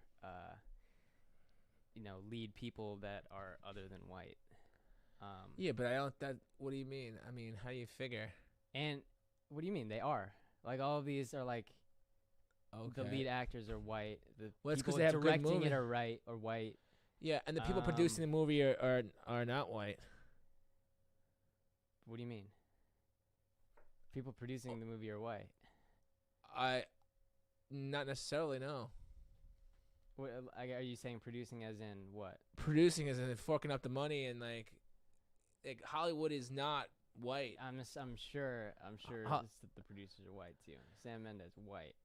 lead people that are other than white. Yeah, but I don't. What do you mean? I mean, how do you figure? And what do you mean they are? Like all of these are like the Okay. lead actors are white. The Well, it's 'cause people they have good directing movie. it are white. Yeah, and the people producing the movie are not white. What do you mean? People producing the movie are white. Not necessarily, no. What are you saying? Producing as in what? Producing is forking up the money, and like Hollywood is not white. I'm sure Ho- the producers are white too. Sam Mendes, white,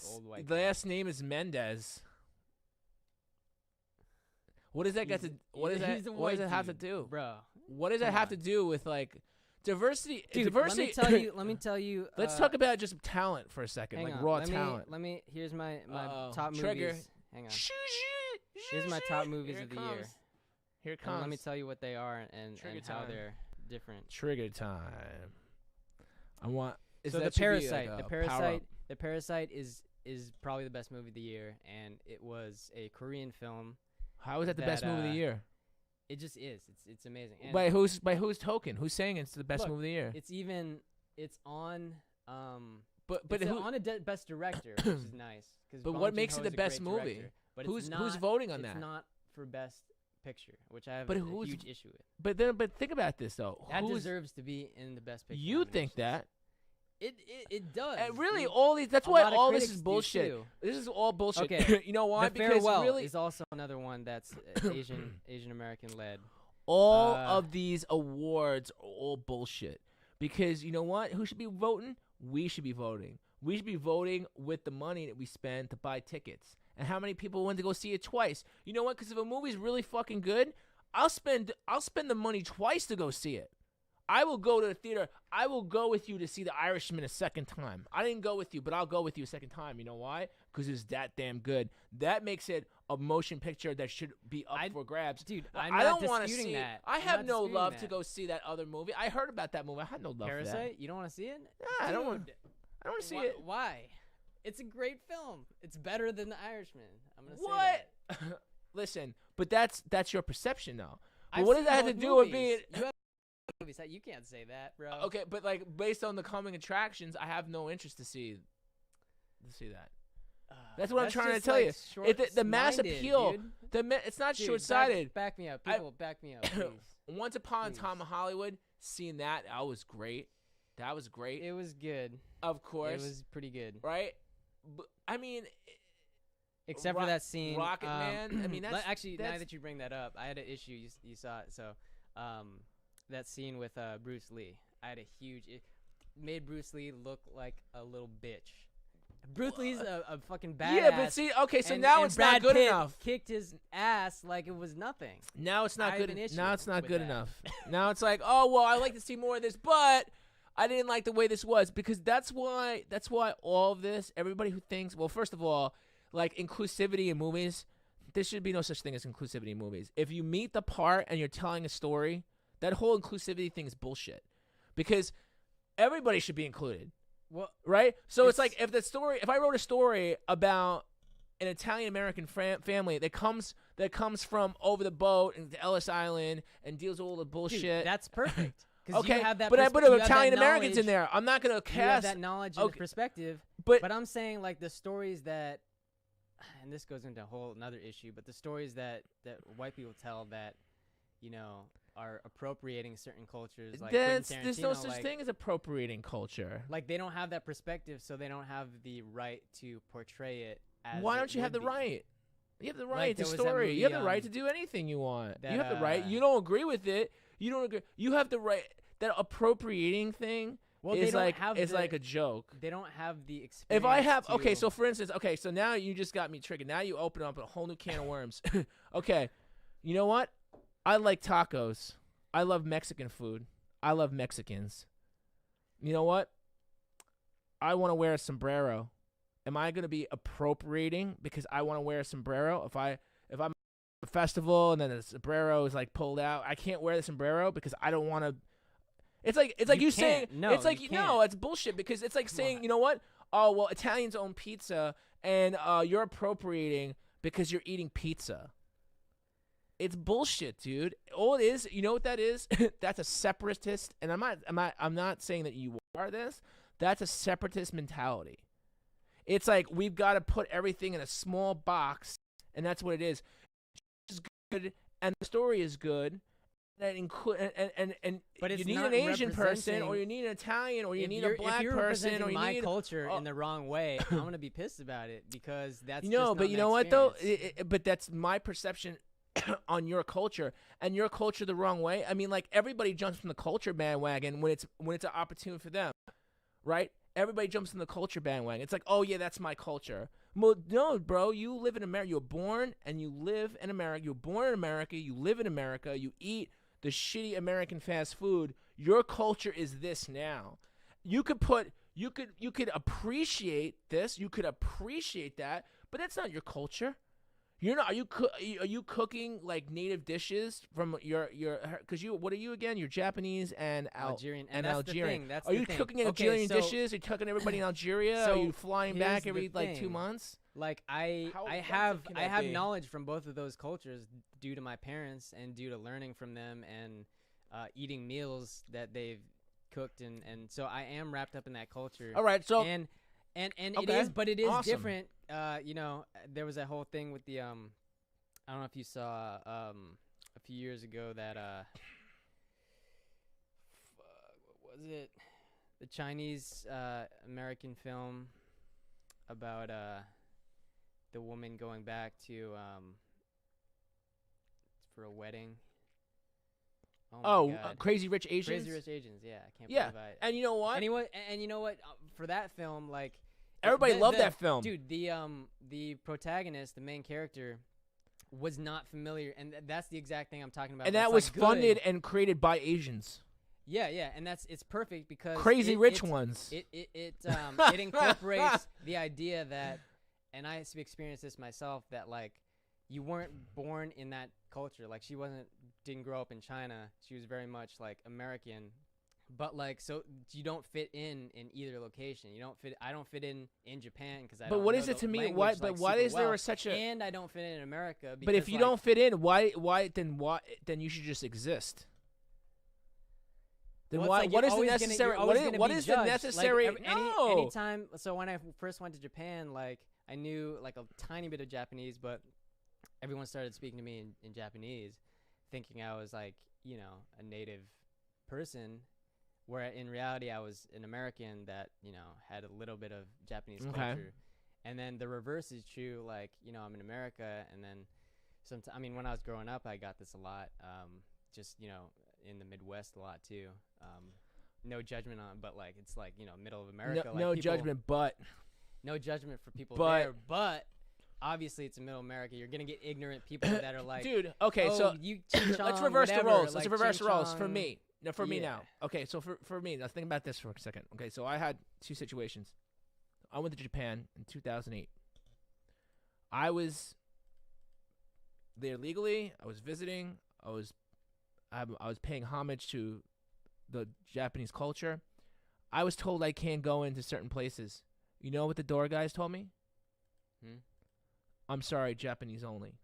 old white. The guy. last name is Mendez. What does that get to? What does He's that? a What does white it have to dude, do, bro? What does that come have to on. do with like diversity? Dude, diversity. Let me tell you. Let's talk about just talent for a second, hang like on, raw let talent. Me. Here's my Uh-oh. top Trigger. movies. Hang on. Here's my top movies of the year. Here it And comes. let me tell you what they are and Trigger how time. they're different. Trigger time. I want. So the Parasite. The Parasite is probably the best movie of the year, and it was a Korean film. How is that the best movie of the year? It just is. It's amazing. And By whose token? Who's saying it's the best Look, movie of the year? It's on But it's who? on a best director, which is nice. But what makes it the best movie? But Who's it's not, voting on it's that? not for best picture, which I have But a who's huge issue with. But think about this though. That Who's, deserves to be in the best picture. you think nominations. that? It does. Really, dude. all these. That's A why lot of all this critics is do, bullshit. too. This is all bullshit. Okay. You know why? The Because Farewell really, is also another one that's Asian American led. all of these awards are all bullshit. Because you know what? Who should be voting? We should be voting. We should be voting with the money that we spend to buy tickets. And how many people went to go see it twice? You know what? Because if a movie's really fucking good, I'll spend the money twice to go see it. I will go to the theater. I will go with you to see The Irishman a second time. I didn't go with you, but I'll go with you a second time. You know why? Because it's that damn good. That makes it a motion picture that should be up for grabs. Dude, I don't want to disputing see that. I I'm have not no disputing love that. to go see that other movie. I heard about that movie. I had no love for that. Parasite? You don't want to see it? Nah, I don't want Dude, to see it. Why? It's a great film. It's better than The Irishman. I'm gonna say What? that. Listen, but that's your perception though. But I've what does seen that have to both do with movies. being? You have movies. You can't say that, bro. Okay, but like based on the coming attractions, I have no interest to see that. That's what I'm trying to just, tell like, you. If the mass short-minded, appeal, dude. it's not Dude, short-sighted. Back me up, I- people. Back me up, please. Once Upon a Please. Time in Hollywood, seeing that was great. That was great. It was good. Of course, It was pretty good. right. But, I mean, Except for that scene, Rocket Man. I mean, that's actually, now that's- that you bring that up, I had an issue. You saw it, so that scene with Bruce Lee, I had a huge. It made Bruce Lee look like a little bitch. Bruce Lee's a fucking badass. Yeah, but see, okay, so and, now and it's Brad not good Pitt enough. Kicked his ass like it was nothing. Now it's I not have good. an issue Now it's not with good that. enough. Now it's like, oh well, I like to see more of this, but I didn't like the way this was, because that's why all of this, everybody who thinks, well, first of all, like inclusivity in movies, there should be no such thing as inclusivity in movies. If you meet the part and you're telling a story, that whole inclusivity thing is bullshit, because everybody should be included. Well, right? So it's like if I wrote a story about an Italian American family that comes from over the boat and to Ellis Island and deals with all the bullshit. Dude, that's perfect. Okay, you have that but I put Italian Americans knowledge, in there. I'm not gonna you cast have that knowledge and perspective. but I'm saying like the stories that, and this goes into a whole another issue, but the stories that white people tell that, you know, are appropriating certain cultures. Like there's no Tarantino, such thing as appropriating culture. Like they don't have that perspective, so they don't have the right to portray it. As Why don't you have the be. right? You have the right Like, to there was that story. movie, You have the right to do anything you want. You have the right. that, You don't agree with it. You don't agree. You have the right. That appropriating thing is like a joke. They don't have the experience. If I have so for instance, so now you just got me triggered. Now you open up a whole new can of worms. Okay, you know what? I like tacos. I love Mexican food. I love Mexicans. You know what? I want to wear a sombrero. Am I going to be appropriating because I want to wear a sombrero? If I'm at a festival and then the sombrero is like pulled out, I can't wear the sombrero because I don't want to. It's like you saying no, it's like no, it's bullshit, because it's like saying, you know what? Oh, well, Italians own pizza and you're appropriating because you're eating pizza. It's bullshit, dude. All it is, you know what that is? That's a separatist, and I'm not saying that you are this. That's a separatist mentality. It's like we've got to put everything in a small box, and that's what it is. It's good, and the story is good. But you need an Asian person, or you need an Italian, or you need a black person, or you my need culture in the wrong way. I'm gonna be pissed about it, because that's but you know what though? But that's my perception on your culture, and your culture the wrong way. I mean, like, everybody jumps from the culture bandwagon when it's an opportune for them, right? Everybody jumps in the culture bandwagon. It's like, oh yeah, that's my culture. Well, no, bro, you live in America. You're born and you live in America. You're born in America. You live in America. You eat the shitty American fast food. Your culture is this now. You could appreciate this. You could appreciate that, but that's not your culture. You're not. Are you cooking like native dishes from your? Because what are you again? You're Japanese and Algerian. And that's Algerian. The thing. Are you cooking Algerian dishes? Are you cooking everybody in Algeria? So are you flying back every like 2 months? Like I have knowledge from both of those cultures due to my parents and due to learning from them and eating meals that they've cooked, and so I am wrapped up in that culture. All right, so and okay. it is Awesome. different. You know, there was that whole thing with the I don't know if you saw a few years ago that what was it? The Chinese American film about the woman going back to for a wedding. Crazy Rich Asians. Crazy Rich Asians. Yeah, I can't believe I. And you know what? And you know what? For that film, like everybody loved that film, dude. The protagonist, the main character, was not familiar, and that's the exact thing I'm talking about. And that was funded and created by Asians. Yeah, and it's perfect because Crazy Rich ones. It incorporates the idea that, and I experienced this myself, that like you weren't born in that culture. Like she didn't grow up in China. She was very much like American, but like so you don't fit in either location. I don't fit in Japan because I. But don't what know is it the to me? language, Why? like, But why super is there well. such a? And I don't fit in America. Because, but if you don't fit in, why? Then you should just exist. Then well, why? Like what is the necessary? What is the necessary? Like, anytime. So when I first went to Japan, like I knew like a tiny bit of Japanese, but everyone started speaking to me in Japanese, thinking I was like a native person, where in reality I was an American that had a little bit of Japanese culture. And then the reverse is true. Like I'm in America, and then sometimes when I was growing up, I got this a lot. Just in the Midwest a lot too. No judgment on, but like it's like middle of America. No judgment, but no judgment for people there. But obviously, it's in middle America. You're gonna get ignorant people that are like, dude. Okay, so you let's reverse the roles. Let's reverse the roles for me. No, for me Yeah. now. Okay, so for me, now think about this for a second. Okay, so I had two situations. I went to Japan in 2008. I was there legally. I was visiting. I was paying homage to the Japanese culture. I was told I can't go into certain places. You know what the door guys told me? Hmm? I'm sorry, Japanese only.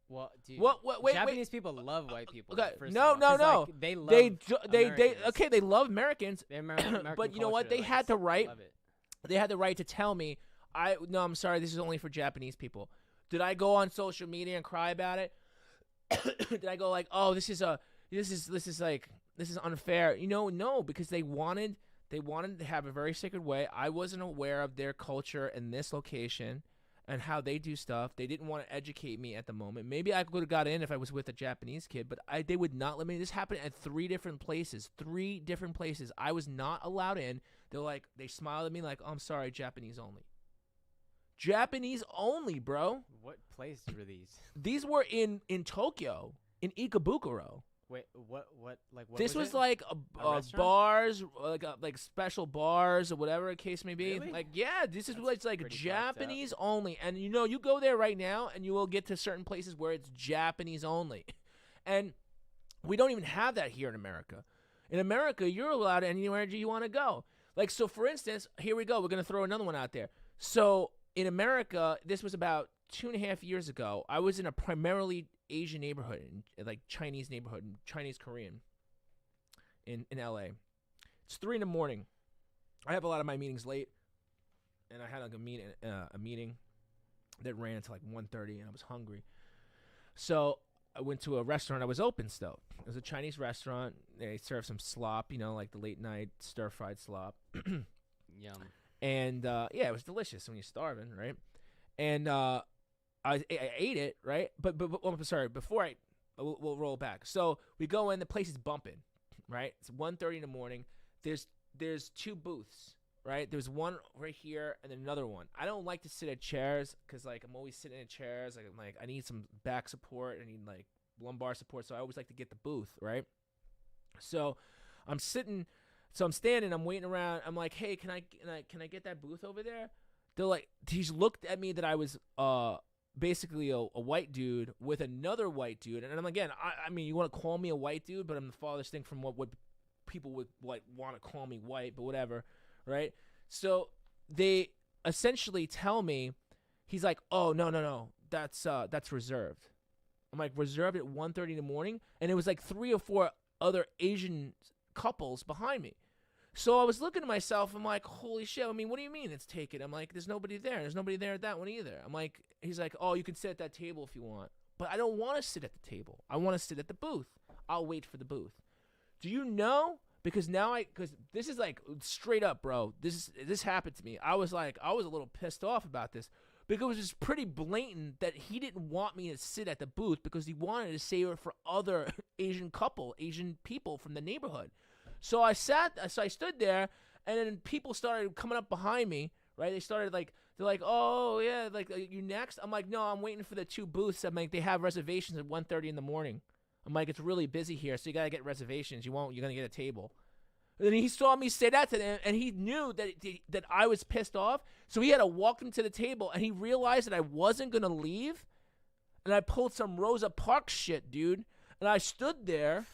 Well, dude, Wait, wait. Japanese people love white people. Okay, first no, of all, 'cause, no. like, they love They Americans. okay, they love Americans, They American but you know what? culture, They like, had the right. love it. They had the right to tell me, I'm sorry, this is only for Japanese people. Did I go on social media and cry about it? Did I go like, oh, this is unfair? No, because they wanted to have a very sacred way. I wasn't aware of their culture in this location and how they do stuff. They didn't want to educate me at the moment. Maybe I could have got in if I was with a Japanese kid, but they would not let me. This happened at 3 different places. 3 different places. I was not allowed in. They smiled at me like, oh, I'm sorry, Japanese only. Japanese only, bro. What place were these? These were in Tokyo, in Ikebukuro. Wait, what? Like, what This was it? like A restaurant? bars, like special bars or whatever the case may be. Really? Like, yeah, this is That's what it's like pretty fucked Japanese only. And you go there right now, and you will get to certain places where it's Japanese only, and we don't even have that here in America. In America, you're allowed anywhere you want to go. Like, so for instance, here we go. We're gonna throw another one out there. So in America, this was about 2.5 years ago. I was in a primarily Asian neighborhood, like Chinese neighborhood, Chinese Korean, in LA. It's 3 in the morning. I have a lot of my meetings late, and I had like a meeting that ran until like 1:30, and I was hungry. So I went to a restaurant. I was open still. It was a Chinese restaurant. They served some slop, like the late night stir fried slop. Yum. And yeah, it was delicious when you're starving, right? And I ate it, right? But I'm sorry. Before we'll roll back. So we go in. The place is bumping, right? It's 1:30 in the morning. There's 2 booths, right? There's one right here and then another one. I don't like to sit at chairs because like I'm always sitting at chairs. Like I need some back support. I need like lumbar support. So I always like to get the booth, right? So I'm sitting. So I'm standing. I'm waiting around. I'm like, hey, can I get that booth over there? They're like, he's looked at me that I was basically a white dude with another white dude, and I'm again, I mean, you want to call me a white dude, but I'm the farthest thing from what people would like want to call me white, but whatever, right? So they essentially tell me, he's like, oh no, that's reserved. I'm like, reserved at 1:30 in the morning, and it was like 3 or 4 other Asian couples behind me. So I was looking at myself. I'm like, holy shit. I mean, what do you mean it's taken? I'm like, there's nobody there. There's nobody there at that one either. I'm like, he's like, oh, you can sit at that table if you want. But I don't want to sit at the table. I want to sit at the booth. I'll wait for the booth. Do you know? Because this is like straight up, bro. This happened to me. I was a little pissed off about this because it was just pretty blatant that he didn't want me to sit at the booth because he wanted to save it for other Asian people from the neighborhood. So I stood there, and then people started coming up behind me, right? They're like, oh, yeah, like, you next? I'm like, no, I'm waiting for the 2 booths. I'm like, they have reservations at 1:30 in the morning. I'm like, it's really busy here, so you got to get reservations. You're going to get a table. And then he saw me say that to them, and he knew that I was pissed off, so he had to walk them to the table, and he realized that I wasn't going to leave, and I pulled some Rosa Parks shit, dude, and I stood there.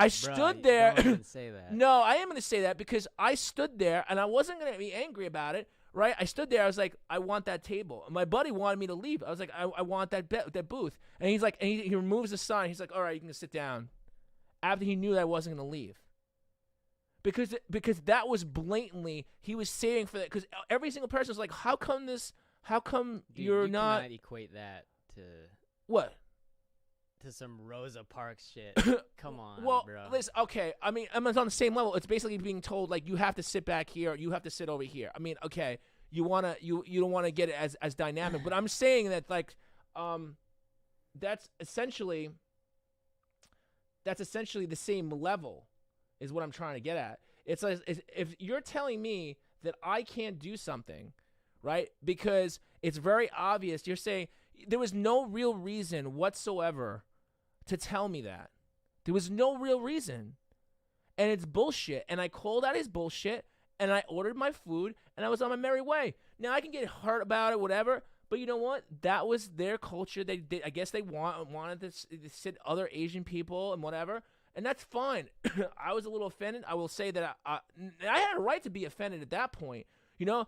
Stood there. Don't even say that. No, I am going to say that because I stood there and I wasn't going to be angry about it, right? I stood there. I was like, I want that table. And my buddy wanted me to leave. I was like, I want that booth. And he's like, and he removes the sign. He's like, all right, you can sit down. After he knew that I wasn't going to leave. Because that was blatantly, he was saying for that. Because every single person was like, how come Dude, you're you not. cannot equate that to What? to some Rosa Parks shit. Come on, Well, bro. listen, okay. I mean, I'm on the same level. It's basically being told like you have to sit back here, you have to sit over here. I mean, okay, you don't want to get it as dynamic, but I'm saying that like, that's essentially the same level, is what I'm trying to get at. It's like if you're telling me that I can't do something, right? Because it's very obvious. You're saying there was no real reason whatsoever to tell me that. There was no real reason. And it's bullshit. And I called out his bullshit, and I ordered my food, and I was on my merry way. Now, I can get hurt about it, whatever, but you know what? That was their culture. I guess they wanted to sit other Asian people and whatever, and that's fine. I was a little offended. I will say that I had a right to be offended at that point. You know,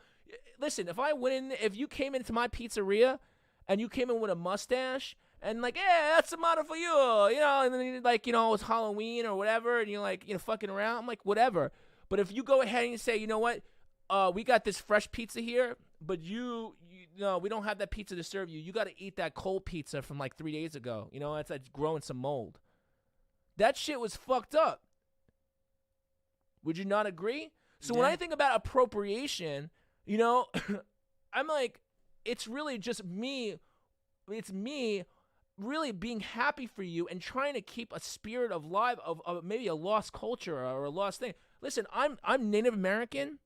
listen, if you came into my pizzeria and you came in with a mustache and like, yeah, that's the matter for you, you know, and then like, you know, it's Halloween or whatever, and you're like, you know, fucking around, I'm like, whatever. But if you go ahead and say, you know what, we got this fresh pizza here, but you no, we don't have that pizza to serve you. You got to eat that cold pizza from like 3 days ago. You know, it's growing some mold. That shit was fucked up. Would you not agree? So when I think about appropriation, you know, I'm like, it's really just me. It's me really being happy for you and trying to keep a spirit of life of maybe a lost culture or a lost thing. Listen, I'm Native American,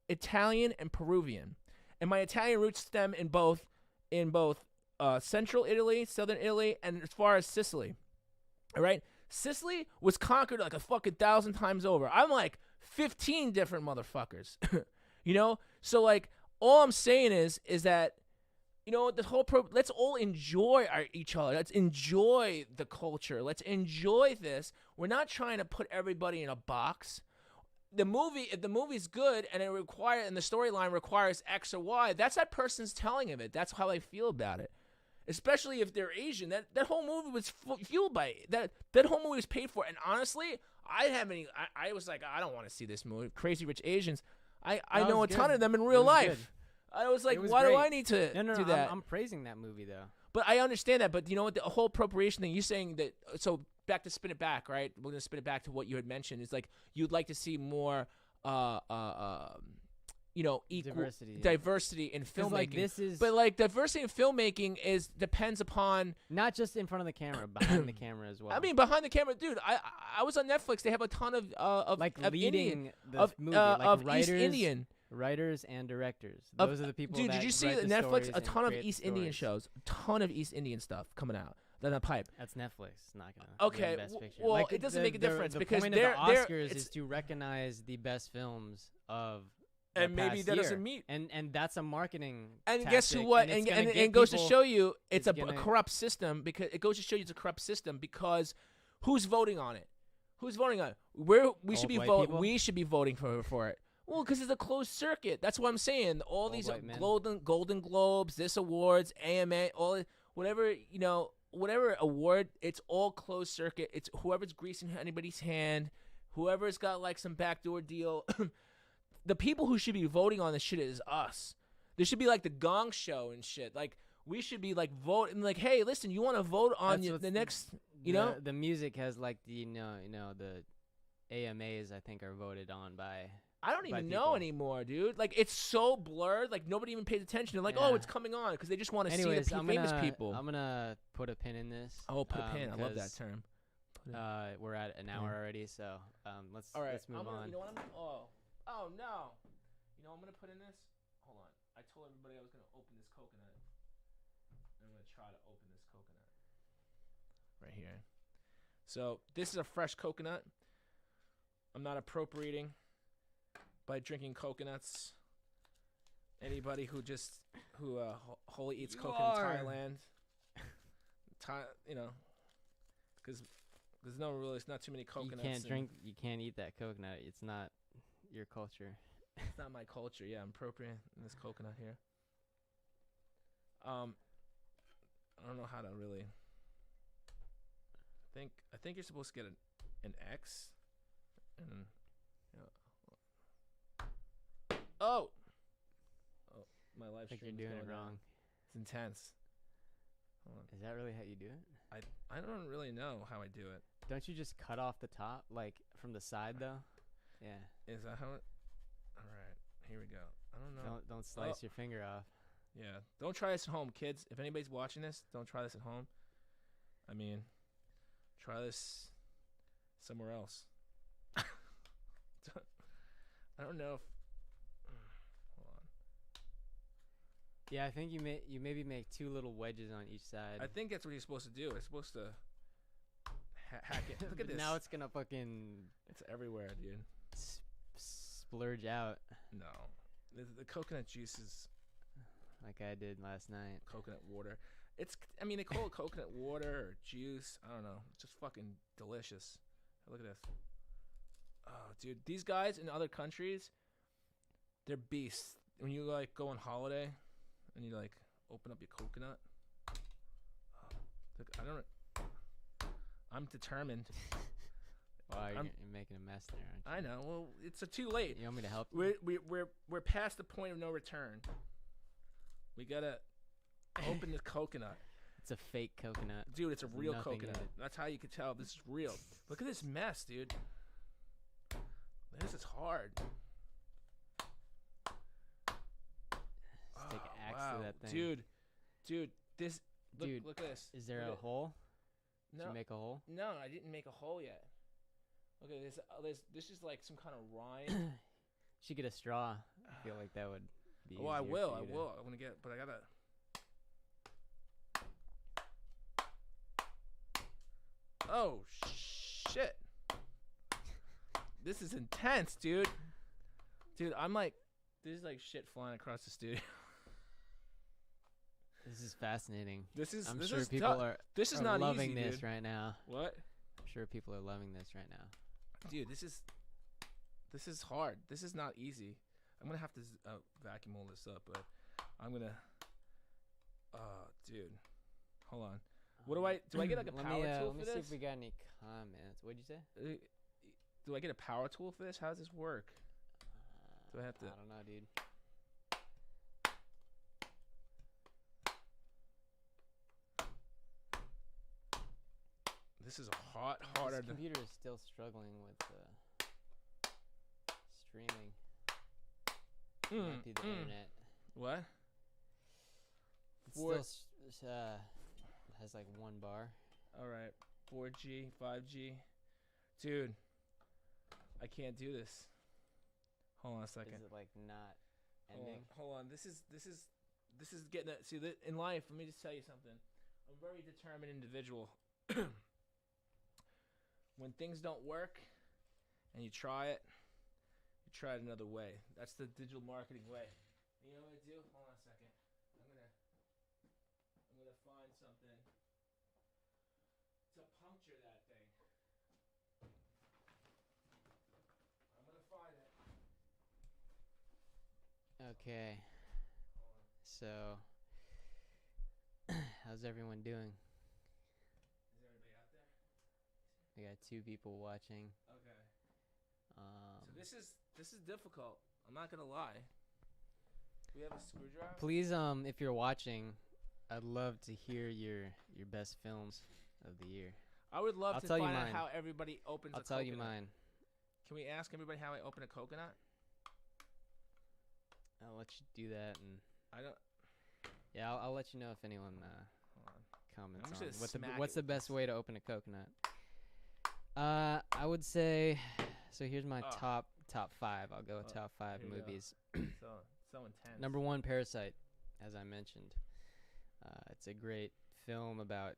Italian, and Peruvian, and my Italian roots stem in both central Italy, southern Italy, and as far as Sicily. All right, Sicily was conquered like a fucking 1,000 times over. I'm like 15 different motherfuckers, you know. So like, all I'm saying is that, you know, the whole let's all enjoy each other. Let's enjoy the culture. Let's enjoy this. We're not trying to put everybody in a box. If the movie's good and and the storyline requires X or Y, that's that person's telling of it. That's how I feel about it. Especially if they're Asian. That whole movie was fueled by it. That whole movie was paid for. And honestly, I was like, I don't want to see this movie. Crazy Rich Asians. I know a ton of them in real life. Good. I was like, why do I need to do that? I'm praising that movie, though. But I understand that. But you know what? The whole appropriation thing, you're saying that, so back to spin it back, right? We're going to spin it back to what you had mentioned. It's like you'd like to see more, you know, equal diversity in filmmaking. Like but like diversity in filmmaking depends upon not just in front of the camera, behind the camera as well. I mean, behind the camera, dude. I was on Netflix. They have a ton of like of leading Indian, the movie, like of writers, East Indian. Writers and directors. Those are the people. Dude, that did you see write the Netflix? A stories ton of and East create the Indian stories. shows. A ton of East Indian stuff coming out. Then a pipe. That's Netflix. It's not gonna. Okay. Win Best Picture. Well, like, it doesn't make a difference the because point they're of the Oscars is to recognize the best films of. And maybe that that year. doesn't meet. And that's a marketing. And tactic, guess who? What? And it goes to show you it's a corrupt system because it goes to show you it's a corrupt system because who's voting on it? Who's voting on it? We should be voting. We should be voting for it. Well, because it's a closed circuit. That's what I'm saying. All these Golden Globes, this awards, AMA, all whatever, you know, whatever award, it's all closed circuit. It's whoever's greasing anybody's hand, whoever's got like some backdoor deal. The people who should be voting on this shit is us. There should be like the Gong Show and shit. Like we should be like voting. Like, hey, listen, you want to vote on the next? You know, the music has like the you know the AMAs I think are voted on by. I don't even know anymore, dude. Like, it's so blurred. Like, nobody even pays attention. They're like, oh, it's coming on because they just want to see the famous people. I'm going to put a pin in this. Oh, put a pin. I love that term. We're at an hour already, so let's move on. You know what oh, no. You know what I'm going to put in this? Hold on. I told everybody I was going to open this coconut. I'm going to try to open this coconut. Right here. So, this is a fresh coconut. I'm not appropriating by drinking coconuts. Anybody who wholly eats coconut in Thailand, you know, because there's it's not too many coconuts. You can't eat that coconut. It's not your culture. It's not my culture. Yeah, I'm appropriating this coconut here. I don't know how to really. I think you're supposed to get an X, and you know. Oh, my live stream. I think you're doing it wrong. It's intense. Is that really how you do it? I don't really know how I do it. Don't you just cut off the top, like from the side though? Yeah. Is that how it? All right, here we go. I don't know. Don't slice your finger off. Yeah. Don't try this at home, kids. If anybody's watching this, don't try this at home. I mean, try this somewhere else. I don't know if. Yeah, I think you maybe make two little wedges on each side. I think that's what you're supposed to do. It's supposed to hack it. Look at But this. now it's gonna fucking It's everywhere, dude. splurge out No, the coconut juice is like I did last night. coconut water. I mean, they call it coconut water or juice. I don't know. It's just fucking delicious. Look at this. Oh, dude, these guys in other countries, they're beasts. When you like go on holiday, and you like open up your coconut. Oh, look, I'm determined. Wow, you're making a mess there, aren't you? I know. Well, it's too late. You want me to help you? We're past the point of no return. We gotta open the coconut. It's a fake coconut. Dude, it's a There's real nothing in coconut. it. That's how you can tell this is real. Look at this mess, dude. This is hard. Just take an axe to that thing. Dude, this. Dude, look at this. Is there Look a at- hole? Did No, you make a hole? no, I didn't make a hole yet. Look at this. This is like some kind of rind. You should get a straw. I feel like that would be Well, I easier will. for I you to- will. I want to get, but I gotta. Oh shit! This is intense, dude. Dude, I'm like, there's like shit flying across the studio. This is fascinating. This is. I'm this sure is people tough. are This is not loving easy, this dude. right now. What? I'm sure people are loving this right now. Dude, this is hard. This is not easy. I'm gonna have to vacuum all this up, but I'm gonna. Dude, hold on. What do I get like a Let power me, tool let for me this? see if we got any comments. What'd you say? Do I get a power tool for this? How does this work? Do I have to? I don't know, dude. This is harder This than. computer is still struggling with streaming. Might be the internet. What? It For- still has like one bar. All right, 4G, 5G, dude. I can't do this. Hold on a second. Is it like not Hold on, ending? hold on. This is getting it. See, in life, let me just tell you something. I'm a very determined individual. When things don't work, and you try it another way. That's the digital marketing way. You know what I do? Hold on a second. I'm gonna find something to puncture that thing. I'm gonna find it. Okay. So, how's everyone doing? Is everybody out there? We got 2 people watching. Okay. So this is difficult. I'm not gonna lie. We have a screwdriver. Please, if you're watching, I'd love to hear your best films of the year. I would love I'll to tell you find out mine. how everybody opens I'll a tell coconut. you mine. Can we ask everybody how I open a coconut? I'll let you do that, and I don't. yeah, I'll let you know if anyone Hold on. comments I'm on just gonna smack what's it the with best this. way to open a coconut. I would say, so here's my Oh. top 5. I'll go with Oh, top 5 here you go. movies. So intense. Number 1, Parasite, as I mentioned. It's a great film about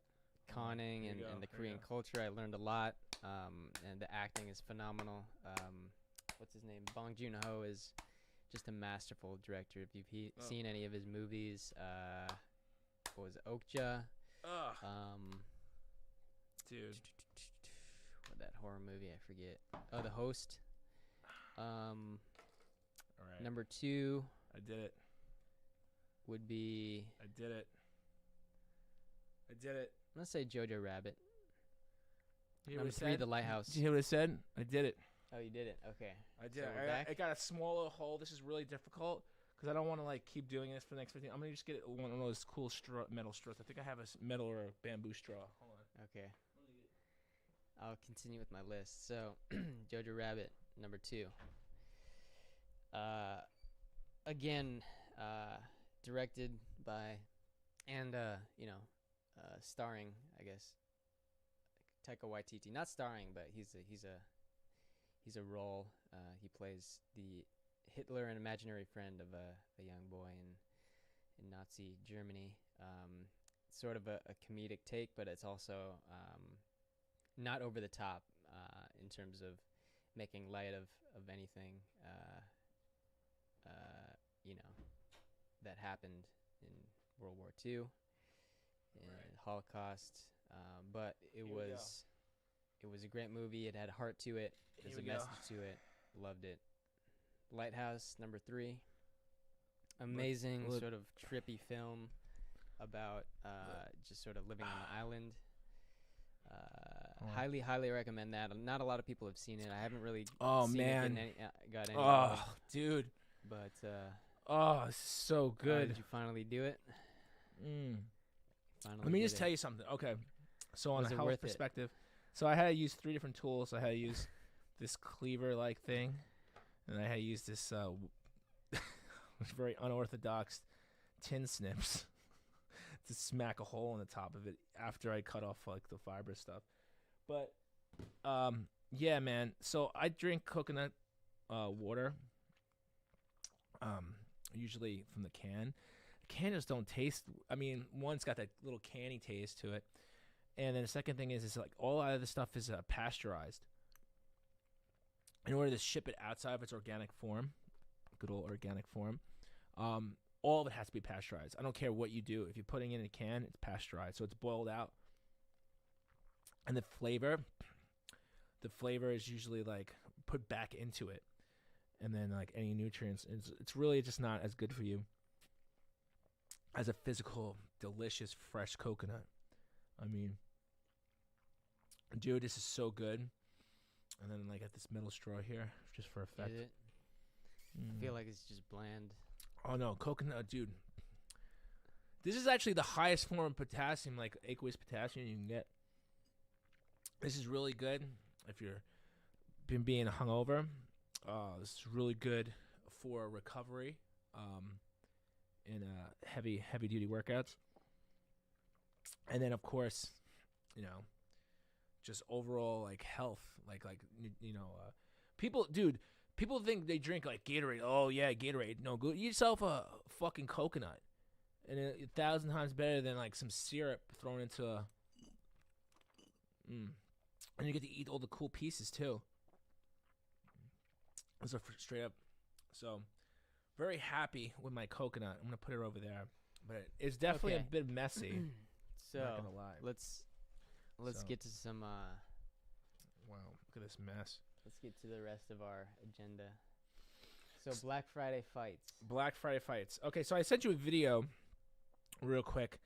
conning here and, you go, and the here you Korean go. culture. I learned a lot, and the acting is phenomenal. What's his name? Bong Joon-ho is just a masterful director. If you've Oh. seen any of his movies, what was it, Okja? Ugh, dude. What that horror movie? I forget. Oh, The Host. All right. Number 2 I did it. would be, I did it. I did it. I'm gonna say Jojo Rabbit. You hear Number what I 3, said? The Lighthouse. Did you hear what I said? I did it. Oh, you did it. Okay. I did So it. we're back? I got a small little hole. This is really difficult because I don't want to like keep doing this for the next 15. I'm gonna just get one of those cool metal straws. I think I have a metal or a bamboo straw. Hold on. Okay. I'll continue with my list. So, Jojo Rabbit, number 2. Again, directed by, and starring, I guess, Taika Waititi. Not starring, but he's a role. He plays the Hitler, an imaginary friend of a young boy in Nazi Germany. Sort of a comedic take, but it's also not over the top in terms of making light of anything, you know, that happened in World War II and Holocaust. But it was a great movie. It had heart to it. There's a message to it. Loved it. Lighthouse #3. Amazing sort of trippy film about just sort of living on the island. Highly recommend that. Not a lot of people have seen it. I haven't really seen it got any love, dude. But it's so good. did you finally do it? Let me just tell you something. Okay. So on a health perspective, so I had to use 3 different tools. I had to use this cleaver-like thing, and I had to use this very unorthodox tin snips to smack a hole in the top of it after I cut off like the fiber stuff. But yeah, man. So I drink coconut water. Usually from the can. The can just don't taste. I mean, one's got that little canny taste to it, and then the second thing is like all out of the stuff is pasteurized. In order to ship it outside of its organic form, good old organic form, all of it has to be pasteurized. I don't care what you do. If you're putting it in a can, it's pasteurized, so it's boiled out. And the flavor is usually like put back into it, and then like any nutrients, it's really just not as good for you as a physical, delicious, fresh coconut. I mean, dude, this is so good. And then like at this middle straw here, just for effect. Is it? I feel like it's just bland. Oh no, coconut, dude. This is actually the highest form of potassium, like aqueous potassium you can get. This is really good if you're been being hungover. This is really good for recovery in heavy duty workouts. And then of course, you know, just overall like health, like people think they drink like Gatorade. Oh yeah, Gatorade. No, go eat yourself a fucking coconut, and 1,000 times better than like some syrup thrown into a. And you get to eat all the cool pieces too. Those are straight up. So, very happy with my coconut. I'm gonna put it over there, but it's definitely a bit messy. So not gonna lie. Let's get to some. Wow, look at this mess. Let's get to the rest of our agenda. So Black Friday fights. Black Friday fights. Okay, so I sent you a video real quick.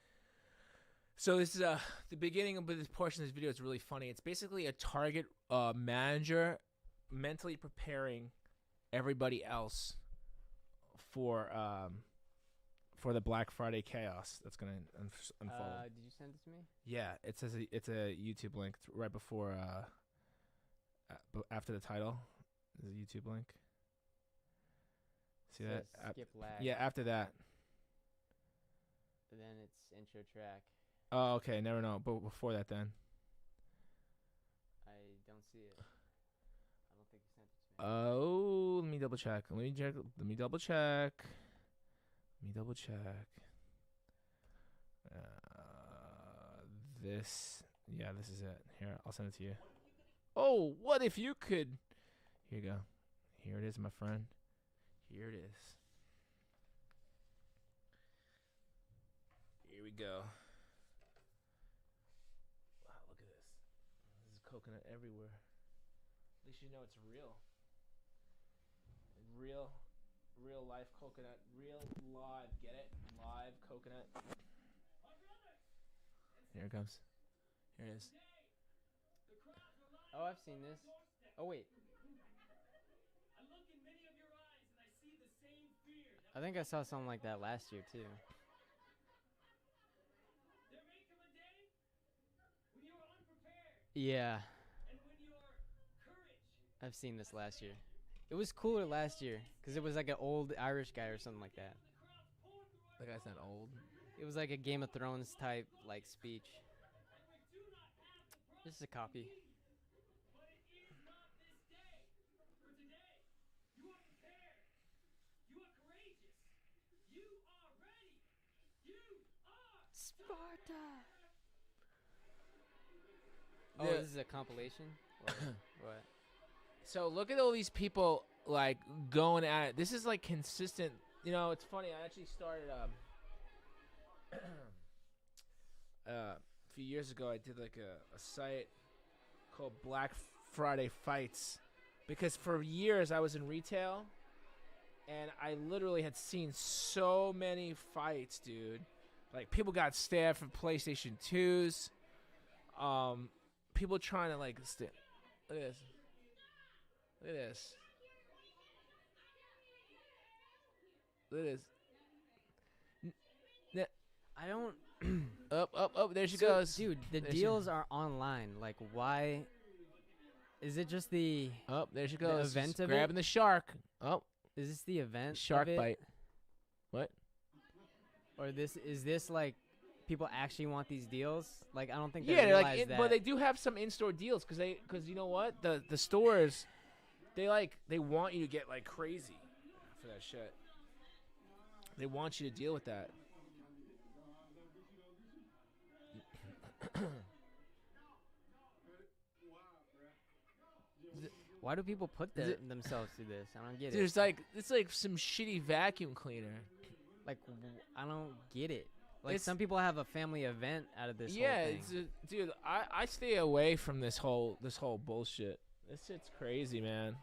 So this is the beginning of this portion of this video is really funny. It's basically a Target manager mentally preparing everybody else for the Black Friday chaos that's gonna unfold. Did you send it to me? Yeah, it says it's a YouTube link right before after the title. There's a YouTube link. See that? Skip lag. Yeah, after that. Then it's intro track. Oh, okay. Never know. But before that, then. I don't see it. I don't think you sent it to me. Oh, let me double check. Let me double check. This is it. Here, I'll send it to you. Oh, what if you could? Here you go. Here it is, my friend. Here it is. Here we go. Wow, look at this. This is coconut everywhere. At least you know it's real. Real life coconut. Real live. Get it? Live coconut. Here it comes. Here it is. Oh, I've seen this. Oh, wait. I think I saw something like that last year, too. Yeah. I've seen this last year. It was cooler last year because it was like an old Irish guy or something like that. That guy's not old. It was like a Game of Thrones type like speech. This is a copy. Sparta. Oh, this is a compilation? Or what? So look at all these people like going at it. This is like consistent. You know, it's funny. I actually started a few years ago. I did like a site called Black Friday Fights because for years I was in retail and I literally had seen so many fights, dude. Like people got stabbed for PlayStation 2s. People trying to like look at this. Look at this. Look at this. I don't. Up. There she So, goes. dude, the There deals are online. Like, why? Is it just the? Oh, there she goes. event She's of grabbing the shark. Oh, Is this the event? shark of it? bite. What? Or is this like people actually want these deals? Like, I don't think Yeah, they they're realize like, that. but they do have some in-store deals because you know what, the stores, they want you to get like crazy for that shit. They want you to deal with that. Why do people put themselves through this? I don't get it. It's like some shitty vacuum cleaner. Like, I don't get it. Like, It's- some people have a family event out of this Yeah, whole thing. dude, I stay away from this whole bullshit. This shit's crazy, man.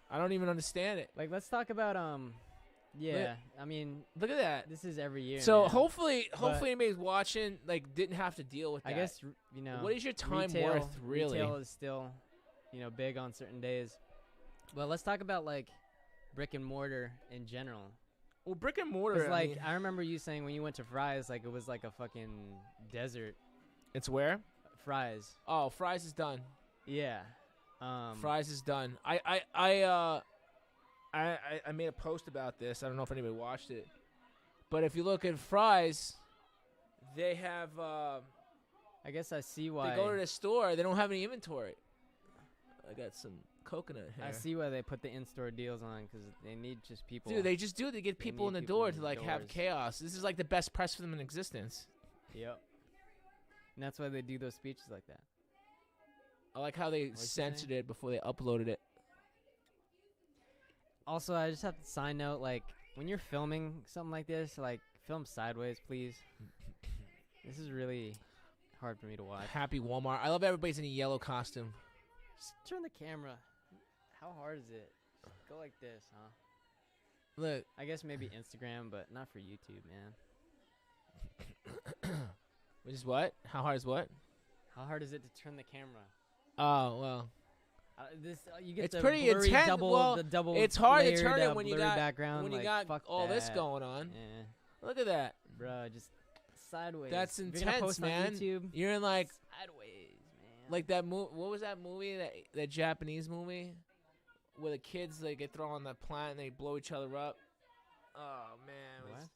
I don't even understand it. Like, let's talk about yeah. I mean, Look at that. this is every year. So man. hopefully anybody's watching like didn't have to deal with that. I guess you know. What is your time retail, worth, really? Retail is still, big on certain days. But let's talk about like brick and mortar in general. Well, brick and mortar. 'Cause, like, I remember you saying when you went to Fry's, like it was like a fucking desert. it's where? Fry's. Oh, Fry's is done. Yeah. Fry's is done. I made a post about this. I don't know if anybody watched it, but if you look at Fry's, they have. I guess I see why. They go to the store. They don't have any inventory. I got some coconut hair. I see why they put the in-store deals on because they need just people. Dude, they just do it to get people in need the people door in to the like have doors. chaos. This is like the best press for them in existence. Yep. And that's why they do those speeches like that. I like how they What'd you censored say? it before they uploaded it. Also, I just have to side note, like, when you're filming something like this, like, film sideways, please. This is really hard for me to watch. Happy Walmart. I love everybody's in a yellow costume. Just turn the camera. How hard is it? Just go like this, huh? Look. I guess maybe Instagram, but not for YouTube, man. Which is what? How hard is what? How hard is it to turn the camera? Oh, well. You get It's the pretty blurry intense. double, Well, the double it's hard to layered, turn it when you blurry got background. when you like, got fuck all this that. going on. Yeah. Look at that. Bro, just sideways. That's If you're gonna intense, post man. On YouTube, You're in like sideways, man. like that movie. What was that movie? That Japanese movie where the kids like get thrown on the plant and they blow each other up. Oh man. What?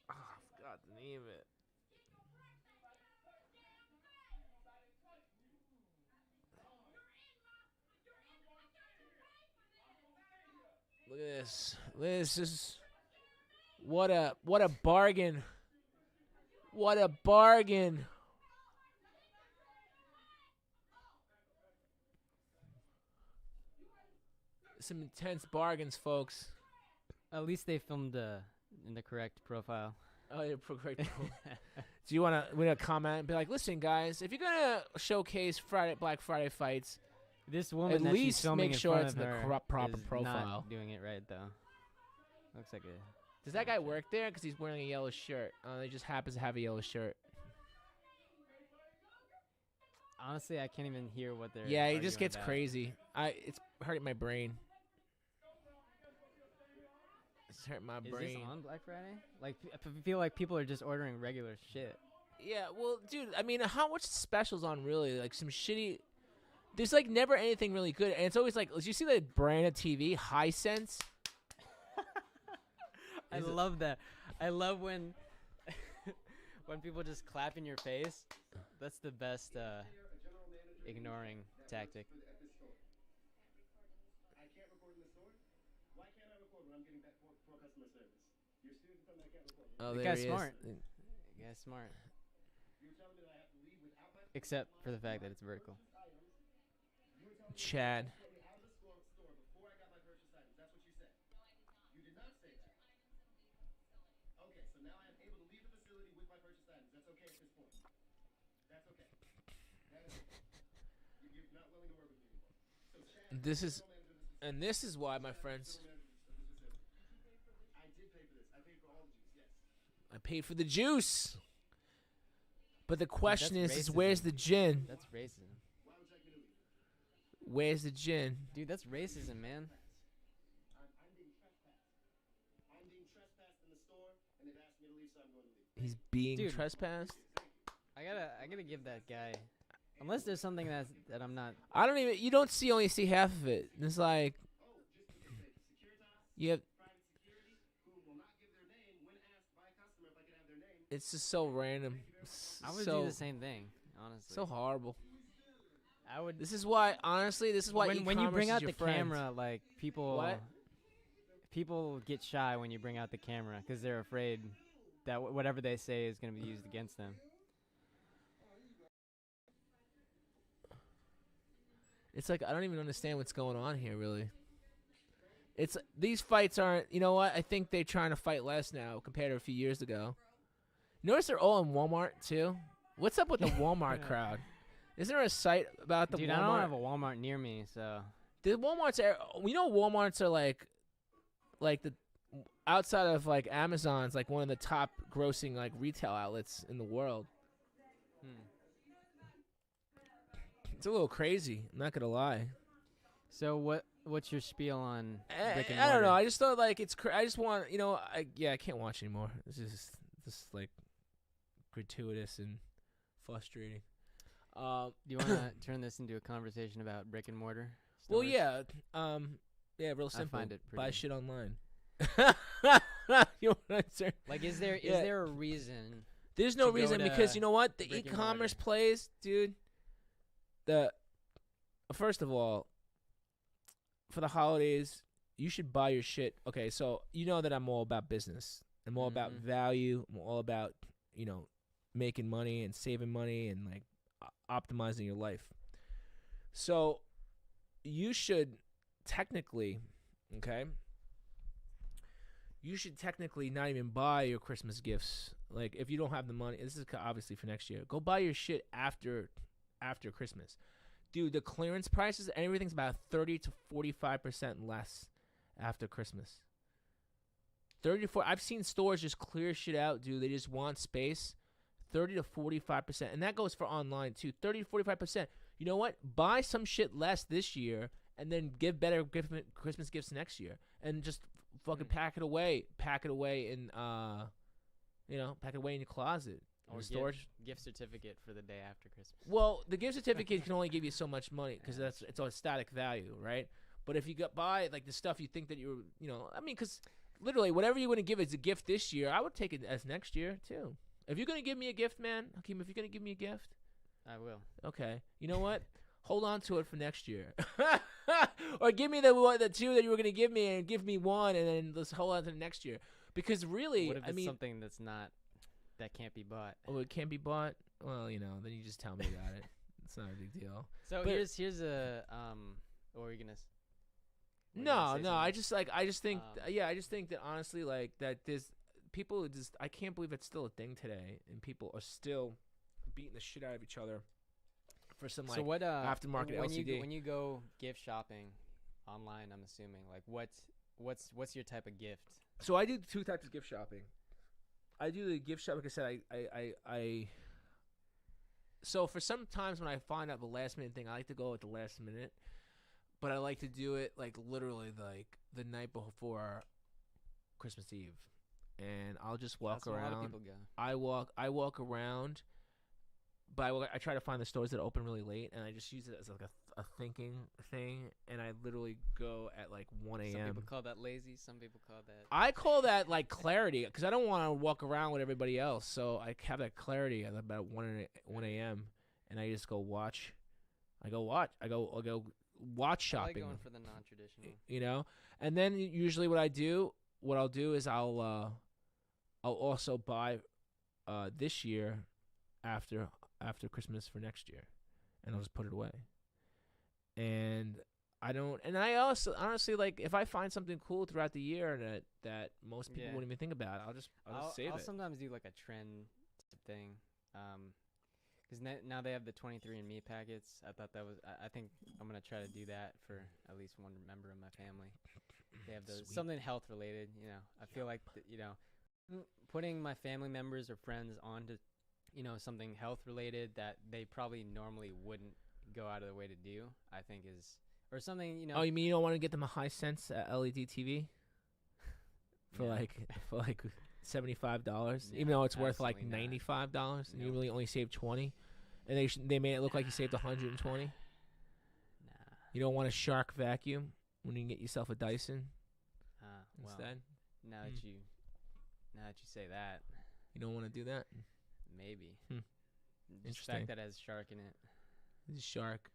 I forgot the name of it. Look at this. This is what a bargain. What a bargain. Some intense bargains, folks. At least they filmed in the correct profile. Oh, yeah, great. Do you want to comment and be like, listen, guys, if you're gonna showcase Black Friday fights, This woman At that least she's filming make in sure front it's of in the her proper is profile. Not doing it right though. Looks like a. does that guy work there? Because he's wearing a yellow shirt. He just happens to have a yellow shirt. Honestly, I can't even hear what they're. Yeah, he just arguing gets about. crazy. It's hurting my brain. It's hurting my Is brain. this on Black Friday? Like, I feel like people are just ordering regular shit. Yeah, well, dude, I mean, how much specials on really? Like some shitty. There's like never anything really good, and it's always like, did you see that brand of TV, Hisense? I Is it- love that. I love when when people just clap in your face. That's the best ignoring tactic. Oh, The there guy's he smart. is. The guy's smart. except for the fact that it's vertical. Chad. This is why, my friends, I paid for the juice. But the question is where's the gin? That's racism. Where's the gin? Dude, that's racism, man. He's being Dude. trespassed? I gotta give that guy. Unless there's something that I'm not. I don't even. You don't only see half of it. It's like you have. It's just so random. I would do the same thing, honestly. So horrible. I would. This is why, honestly, this is why when you bring out the friend. camera, like people. What? People get shy when you bring out the camera because they're afraid that whatever they say is going to be used against them. It's like I don't even understand what's going on here, really. It's these fights aren't. You know what? I think they're trying to fight less now compared to a few years ago. Notice they're all in Walmart too. What's up with the Walmart crowd? Isn't there a site about the Dude, Walmart? I don't have a Walmart near me, so. The Walmarts are. We know Walmarts are like the outside of like Amazon's like one of the top grossing like retail outlets in the world. It's a little crazy. I'm not gonna lie. So what's your spiel on brick and I don't mortar? know. I just thought like it's. I just want I can't watch anymore. It's just like gratuitous and frustrating. Do you want to turn this into a conversation about brick and mortar Well, stores? yeah, real simple. I find it pretty. Buy shit online. You know what I'm saying? Like, is there a reason? There's no to go reason to because you know what? The brick and e-commerce mortar. plays, dude. First of all, for the holidays, you should buy your shit. Okay, so you know that I'm all about business. I'm all about value. I'm all about making money and saving money and like optimizing your life. So you should technically, not even buy your Christmas gifts. Like if you don't have the money, this is obviously for next year. Go buy your shit after Christmas. Dude, the clearance prices, everything's about 30 to 45% less after Christmas. 30 to 40. I've seen stores just clear shit out, dude. They just want space. 30 to 45%. And that goes for online, too. 30 to 45%. You know what? Buy some shit less this year and then give better Christmas gifts next year. And just fucking pack it away. Pack it away in, pack it away in your closet. Or storage. Gift certificate for the day after Christmas. Well, the gift certificate can only give you so much money because it's a static value, right? But if you buy like the stuff you think that because literally whatever you're going to give as a gift this year, I would take it as next year too. If you're going to give me a gift, man, Hakeem, if you're going to give me a gift, I will. Okay, you know what? Hold on to it for next year, or give me the two that you were going to give me, and give me one, and then let's hold on to the next year. Because really, what if it's something that can't be bought? Oh, it can't be bought. Well, then you just tell me about it. It's not a big deal. So here's a what were you gonna? No. I just think that honestly, like that there's people I can't believe it's still a thing today, and people are still beating the shit out of each other for some aftermarket LCD. When you go gift shopping online, I'm assuming like what's your type of gift? So I do two types of gift shopping. I do the gift shop, like I said. I so for some times when I find out the last minute thing, I like to go at the last minute, but I like to do it like literally like the night before Christmas Eve, and I'll just walk around. A lot of people go. I walk around, but I try to find the stores that open really late, and I just use it as like a thinking thing, and I literally go at like 1 a.m. Some people call that lazy. Some people call that. I call that like clarity, because I don't want to walk around with everybody else, so I have that clarity at about 1 a.m. and I just go watch. I go watch shopping. I like going for the non-traditional. And then usually what I'll do is I'll also buy this year after after Christmas for next year, and I'll just put it away. And I also honestly, like, if I find something cool throughout the year that most people wouldn't even think about, I'll just save I'll it. sometimes do like a trend thing, because now they have the 23andMe packets. I thought that was. I think I'm gonna try to do that for at least one member of my family. They have those something health related. I feel like putting my family members or friends onto something health related that they probably normally wouldn't go out of their way to do, I think is, or something. Oh, you mean you don't want to get them a Hisense LED TV for like $75, even though it's worth like $95, and you really only saved $20, and they made it look like you saved $120. Nah. You don't want a Shark vacuum when you can get yourself a Dyson instead. Now that you say that, you don't want to do that. Maybe. Interesting. The fact that it has shark in it. It's shark.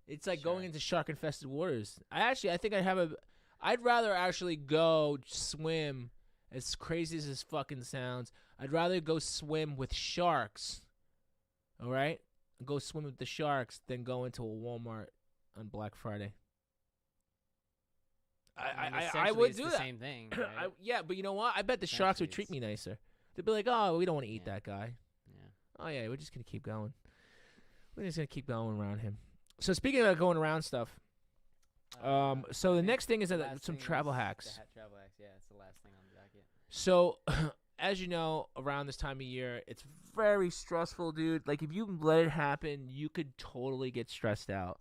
It's like going into shark-infested waters. I think I'd rather actually go swim, as crazy as this fucking sounds. I'd rather go swim with sharks, all right? Go swim with the sharks than go into a Walmart on Black Friday. I would do the that. Same thing. Right? Yeah, but you know what? I bet the sharks would treat me nicer. They'd be like, "Oh, we don't want to eat that guy. Yeah. Oh yeah, we're just gonna keep going. We're just gonna keep going around him." So speaking of going around stuff, so the next thing is some travel hacks. Travel hacks, yeah, it's the last thing on the docket. So, as you know, around this time of year, it's very stressful, dude. Like, if you let it happen, you could totally get stressed out.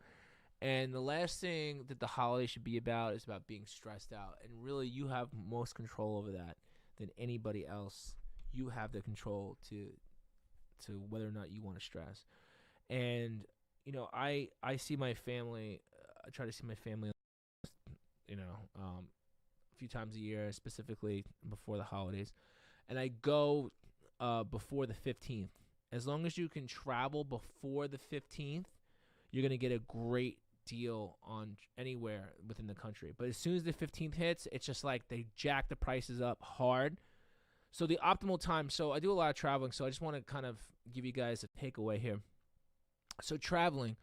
And the last thing that the holiday should be about is about being stressed out. And really, you have most control over that than anybody else. You have the control to whether or not you want to stress. And, I see my family. I try to see my family, a few times a year, specifically before the holidays. And I go before the 15th. As long as you can travel before the 15th, you're going to get a great deal on anywhere within the country. But as soon as the 15th hits, it's just like they jack the prices up hard. So the optimal time, so I do a lot of traveling, so I just want to kind of give you guys a takeaway here. So traveling,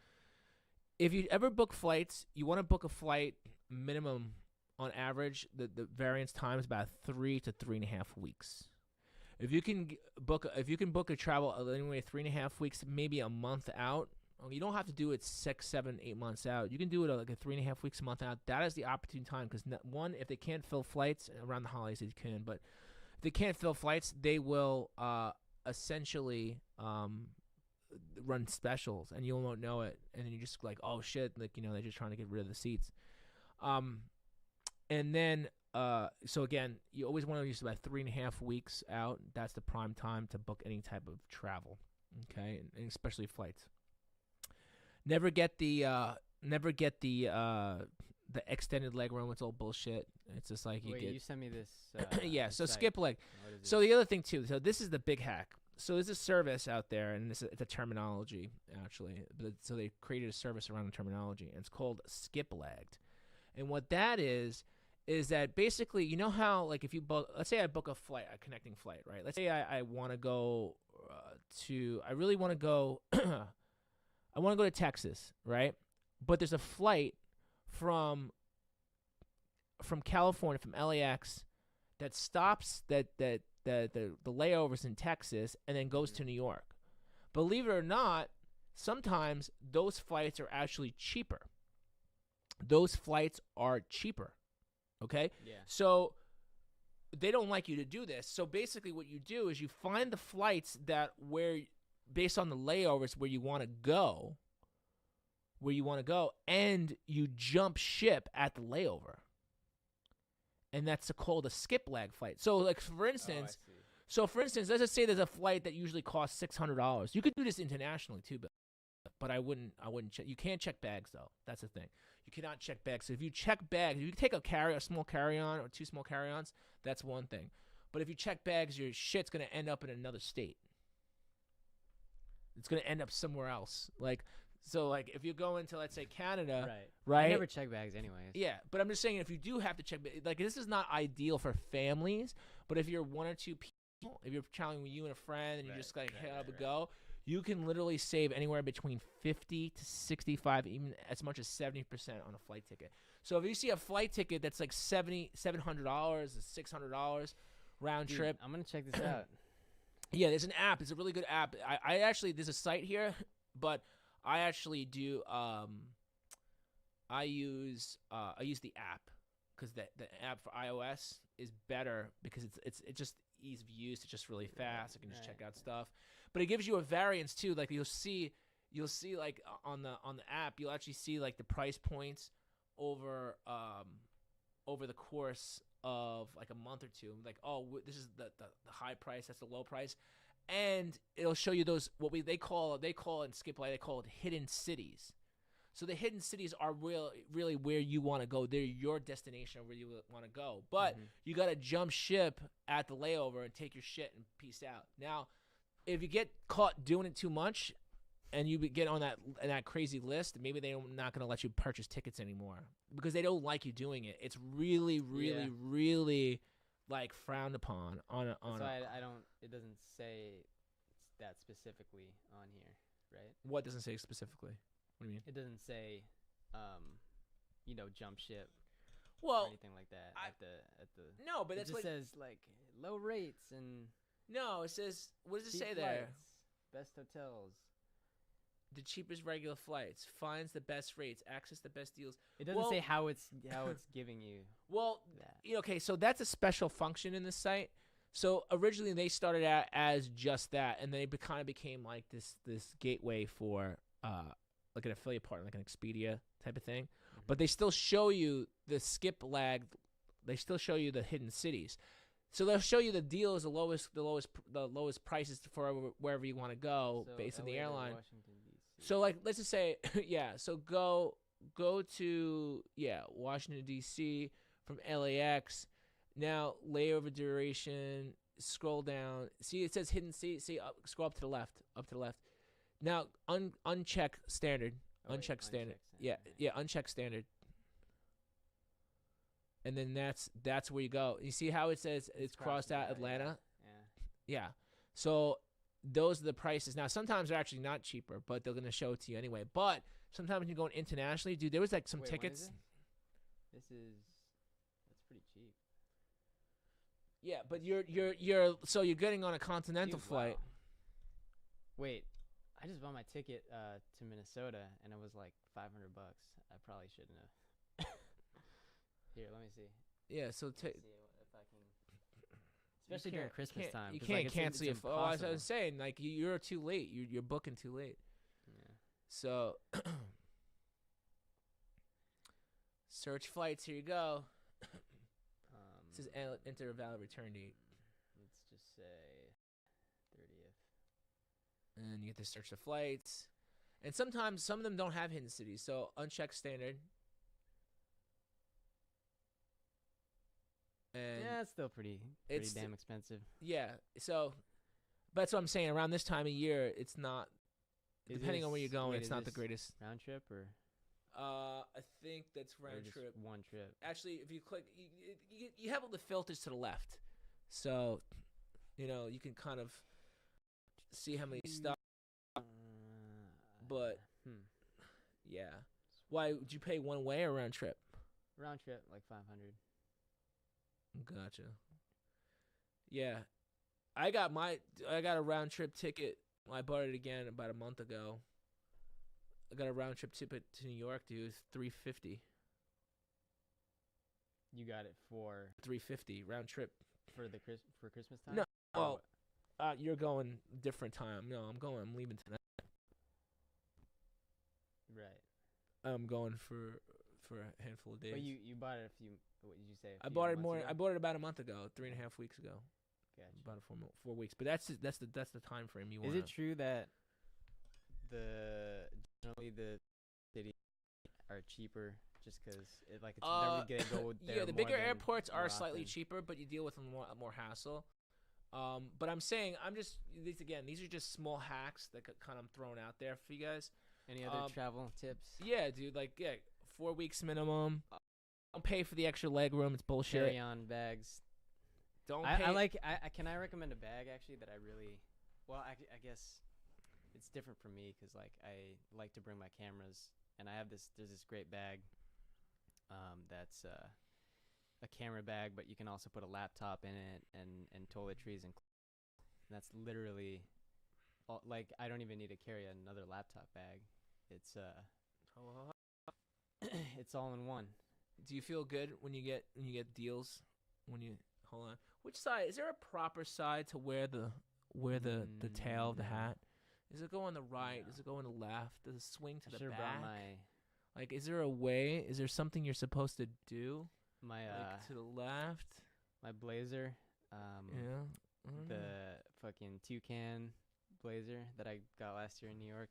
if you ever book flights, you want to book a flight minimum on average, the variance time is about 3 to 3.5 weeks. If you can book a travel anyway 3.5 weeks, maybe a month out. You don't have to do it 6, 7, 8 months out. You can do it like a 3.5 weeks, a month out. That is the opportune time because one, if they can't fill flights around the holidays, they can. But if they can't fill flights, they will essentially run specials, and you won't know it. And then you're just like, oh shit, like they're just trying to get rid of the seats. And then so again, you always want to use about 3.5 weeks out. That's the prime time to book any type of travel. Okay, and especially flights. Never get the extended leg room. It's all bullshit. It's just like you sent me this. Yeah. So site. skip leg. So the other thing too. So this is the big hack. So there's a service out there, and it's a terminology actually. So they created a service around the terminology, and it's called skip legged. And what that is that basically, you know how like if you book, let's say I book a flight, a connecting flight, right? Let's say I want to go I really want to go. I want to go to Texas, right? But there's a flight from California, from LAX, that stops the layovers in Texas and then goes to New York. Believe it or not, sometimes those flights are actually cheaper. Those flights are cheaper, okay? Yeah. So they don't like you to do this. So basically what you do is you find the flights based on the layovers where you want to go, and you jump ship at the layover. And that's called a skip leg flight. So like for instance, let's just say there's a flight that usually costs $600. You could do this internationally too, but I wouldn't check. You can't check bags though. That's the thing. You cannot check bags. So if you check bags, if you take a small carry-on or 2 small carry-ons, that's one thing. But if you check bags, your shit's going to end up in another state. It's going to end up somewhere else. So if you go into, let's say, Canada, right? I never check bags anyways. Yeah, but I'm just saying if you do have to check, this is not ideal for families, but if you're 1 or 2 people, if you're traveling with you and a friend and you just hit up and go, you can literally save anywhere between 50 to 65, even as much as 70% on a flight ticket. So if you see a flight ticket that's like $700, $600 round Dude, trip, I'm gonna check this out. yeah, there's an app. It's a really good app. I actually, there's a site here, but I actually do. I use the app because the app for iOS is better because it's just ease of use. It's just really fast. I can just check out stuff, but it gives you a variance too. Like you'll see like on the app, you'll actually see like the price points over the course of like a month or two. Like, oh, this is the high price, that's the low price, and it'll show you those they call in Skip Light, they call it hidden cities. So the hidden cities are really where you want to go. They're your destination where you want to go. But you got to jump ship at the layover and take your shit and peace out. Now, if you get caught doing it too much and you get on that crazy list, maybe they're not going to let you purchase tickets anymore because they don't like you doing it. It's really, really like frowned upon on a. That's why I don't. It doesn't say that specifically on here, right? What doesn't say specifically? What do you mean? It doesn't say, jump ship. Well, or anything like that at the. No, but it just says like low rates and. No, it says, what does it say there? Flights, best hotels. The cheapest regular flights, finds the best rates, access the best deals. It doesn't say how it's giving you. Well, that. Okay, so that's a special function in this site. So originally they started out as just that, and then it kind of became like this gateway for like an affiliate partner, like an Expedia type of thing. But they still show you the skip lag. They still show you the hidden cities. So they'll show you the deals, the lowest prices for wherever you want to go based on the airline. So like, let's just say, so go to Washington D.C. from LAX. Now layover duration. Scroll down. See, it says hidden city. See, scroll up to the left. Now uncheck standard. Uncheck standard. Uncheck standard. And then that's where you go. You see how it says it's crossed out Atlanta? Yeah. So those are the prices. Now, sometimes they're actually not cheaper, but they're going to show it to you anyway. But sometimes when you're going internationally, dude, there was like some tickets. That's pretty cheap. Yeah, but you're getting on a continental flight. Wow. Wait, I just bought my ticket to Minnesota, and it was like $500. I probably shouldn't have. Here, let me see. Yeah, so see if I can. Especially during Christmas time. You can't cancel your flight. I was saying, like, you're too late. You're booking too late. Yeah. So, search flights. Here you go. It says enter a valid return date. Let's just say 30th. And you get to search the flights. And sometimes some of them don't have hidden cities. So, uncheck standard. And yeah, it's still pretty damn expensive. Yeah, so that's what I'm saying. Around this time of year, it's not. Depending on where you're going, it's not the greatest. Round trip or? I think that's round trip. One trip. Actually, if you click, you have all the filters to the left, so you can kind of see how many stuff. But yeah, why would you pay one way or round trip? Round trip, like 500. Gotcha. Yeah, I got a round trip ticket. I bought it again about a month ago. I got a round trip ticket to New York, dude. It was $350. You got it for $350 round trip for Christmas time. No, well, you're going different time. No, I'm leaving tonight. Right. I'm going for a handful of days. But you bought it a few. What did you say? I bought it more. I bought it about a month ago, 3.5 weeks ago. Gotcha. About 4 weeks. But that's the time frame you want. Is it true that generally the cities are cheaper just because it's never gonna go there? Yeah, the bigger airports are slightly cheaper, but you deal with more hassle. But I'm saying these are just small hacks that kind of thrown out there for you guys. Any other travel tips? Yeah, dude. 4 weeks minimum. Don't pay for the extra leg room. It's bullshit. Carry-on bags. Don't pay. Can I recommend a bag actually that I really? Well, I guess it's different for me because like I like to bring my cameras, and there's this great bag, that's a camera bag, but you can also put a laptop in it and toiletries and that's literally all, like I don't even need to carry another laptop bag. It's it's all in one. Do you feel good when you get deals? Hold on. Which side? Is there a proper side to wear the tail of the No. hat? Does it go on the right? No. Does it go on the left? Does it swing to I the should have back? brought my Like, is there a way? Is there something you're supposed to do? my Like to the left? my blazer, Yeah. I don't know. the fucking toucan blazer that I got last year in New York.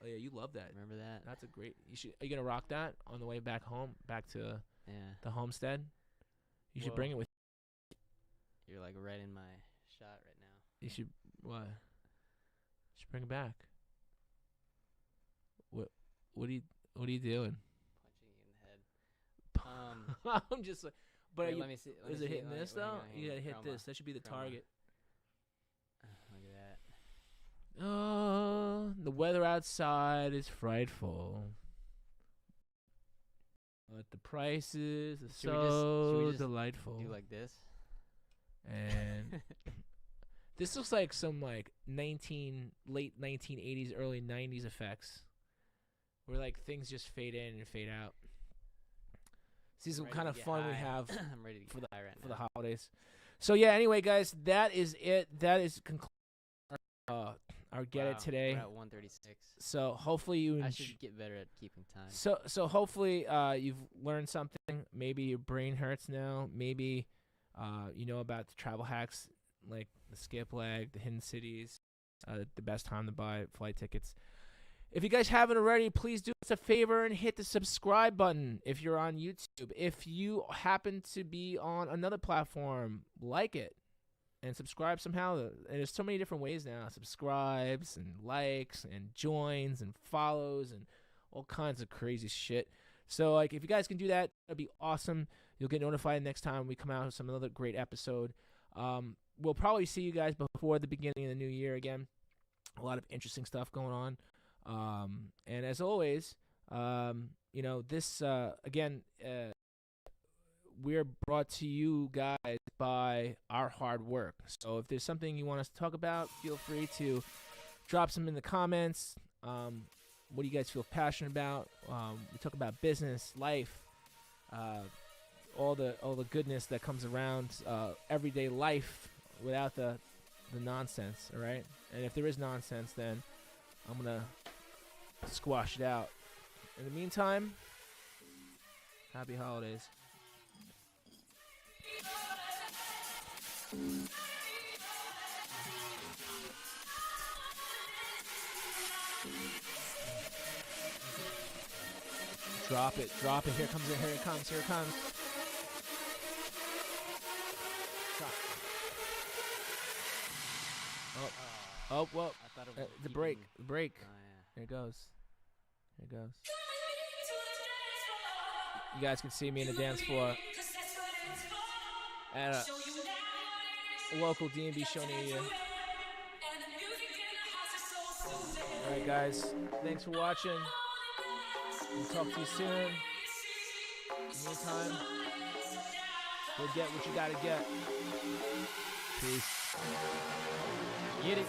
Oh yeah, you love that. Remember that? That's a great. Are you gonna rock that on the way back home, back to Yeah. the homestead? You should Whoa. bring it with. You're like right in my shot right now. You should what? You should bring it back. What are you doing? Punching you in the head. I'm just like, but Wait, are you, let me see. Let is me it see, hitting let me- this hang though? on, hang You on. gotta hit Chroma. this. That should be the Chroma. target. Look at that. Oh, the weather outside is frightful. But the prices are Should so we just delightful. Do like this. And this looks like some like late 1980s, early 90s effects, where like things just fade in and fade out. See some Ready kind to of get fun we high. have I'm ready to for get high right for now. the holidays. So yeah. Anyway, guys, that is it. That is our get it today. We're at 136. So hopefully you I enjoy. should get better at keeping time. So hopefully you've learned something. Maybe your brain hurts now. Maybe you know about the travel hacks like the skip leg, the hidden cities, the best time to buy flight tickets. If you guys haven't already, please do us a favor and hit the subscribe button if you're on YouTube. If you happen to be on another platform, like it and subscribe somehow. And there's so many different ways now. Subscribes and likes and joins and follows and all kinds of crazy shit. So like if you guys can do that, that'd be awesome. You'll get notified next time we come out with some another great episode. We'll probably see you guys before the beginning of the new year again. A lot of interesting stuff going on. And as always, you know, this again, we're brought to you guys by our hard work. So if there's something you want us to talk about, feel free to drop some in the comments. What do you guys feel passionate about? We talk about business, life, all the goodness that comes around everyday life without the nonsense. All right. And if there is nonsense, then I'm gonna squash it out. In the meantime, happy holidays. Drop it, drop it. Here it comes, here it comes, here it comes. Drop. Oh, well, I thought it was the break, the break. Oh, yeah. There it goes. There it goes. You guys can see me in the dance floor at a local D&B show near you. Alright guys, thanks for watching. We'll talk to you soon. In the meantime, go get what you gotta get. Peace. Get it.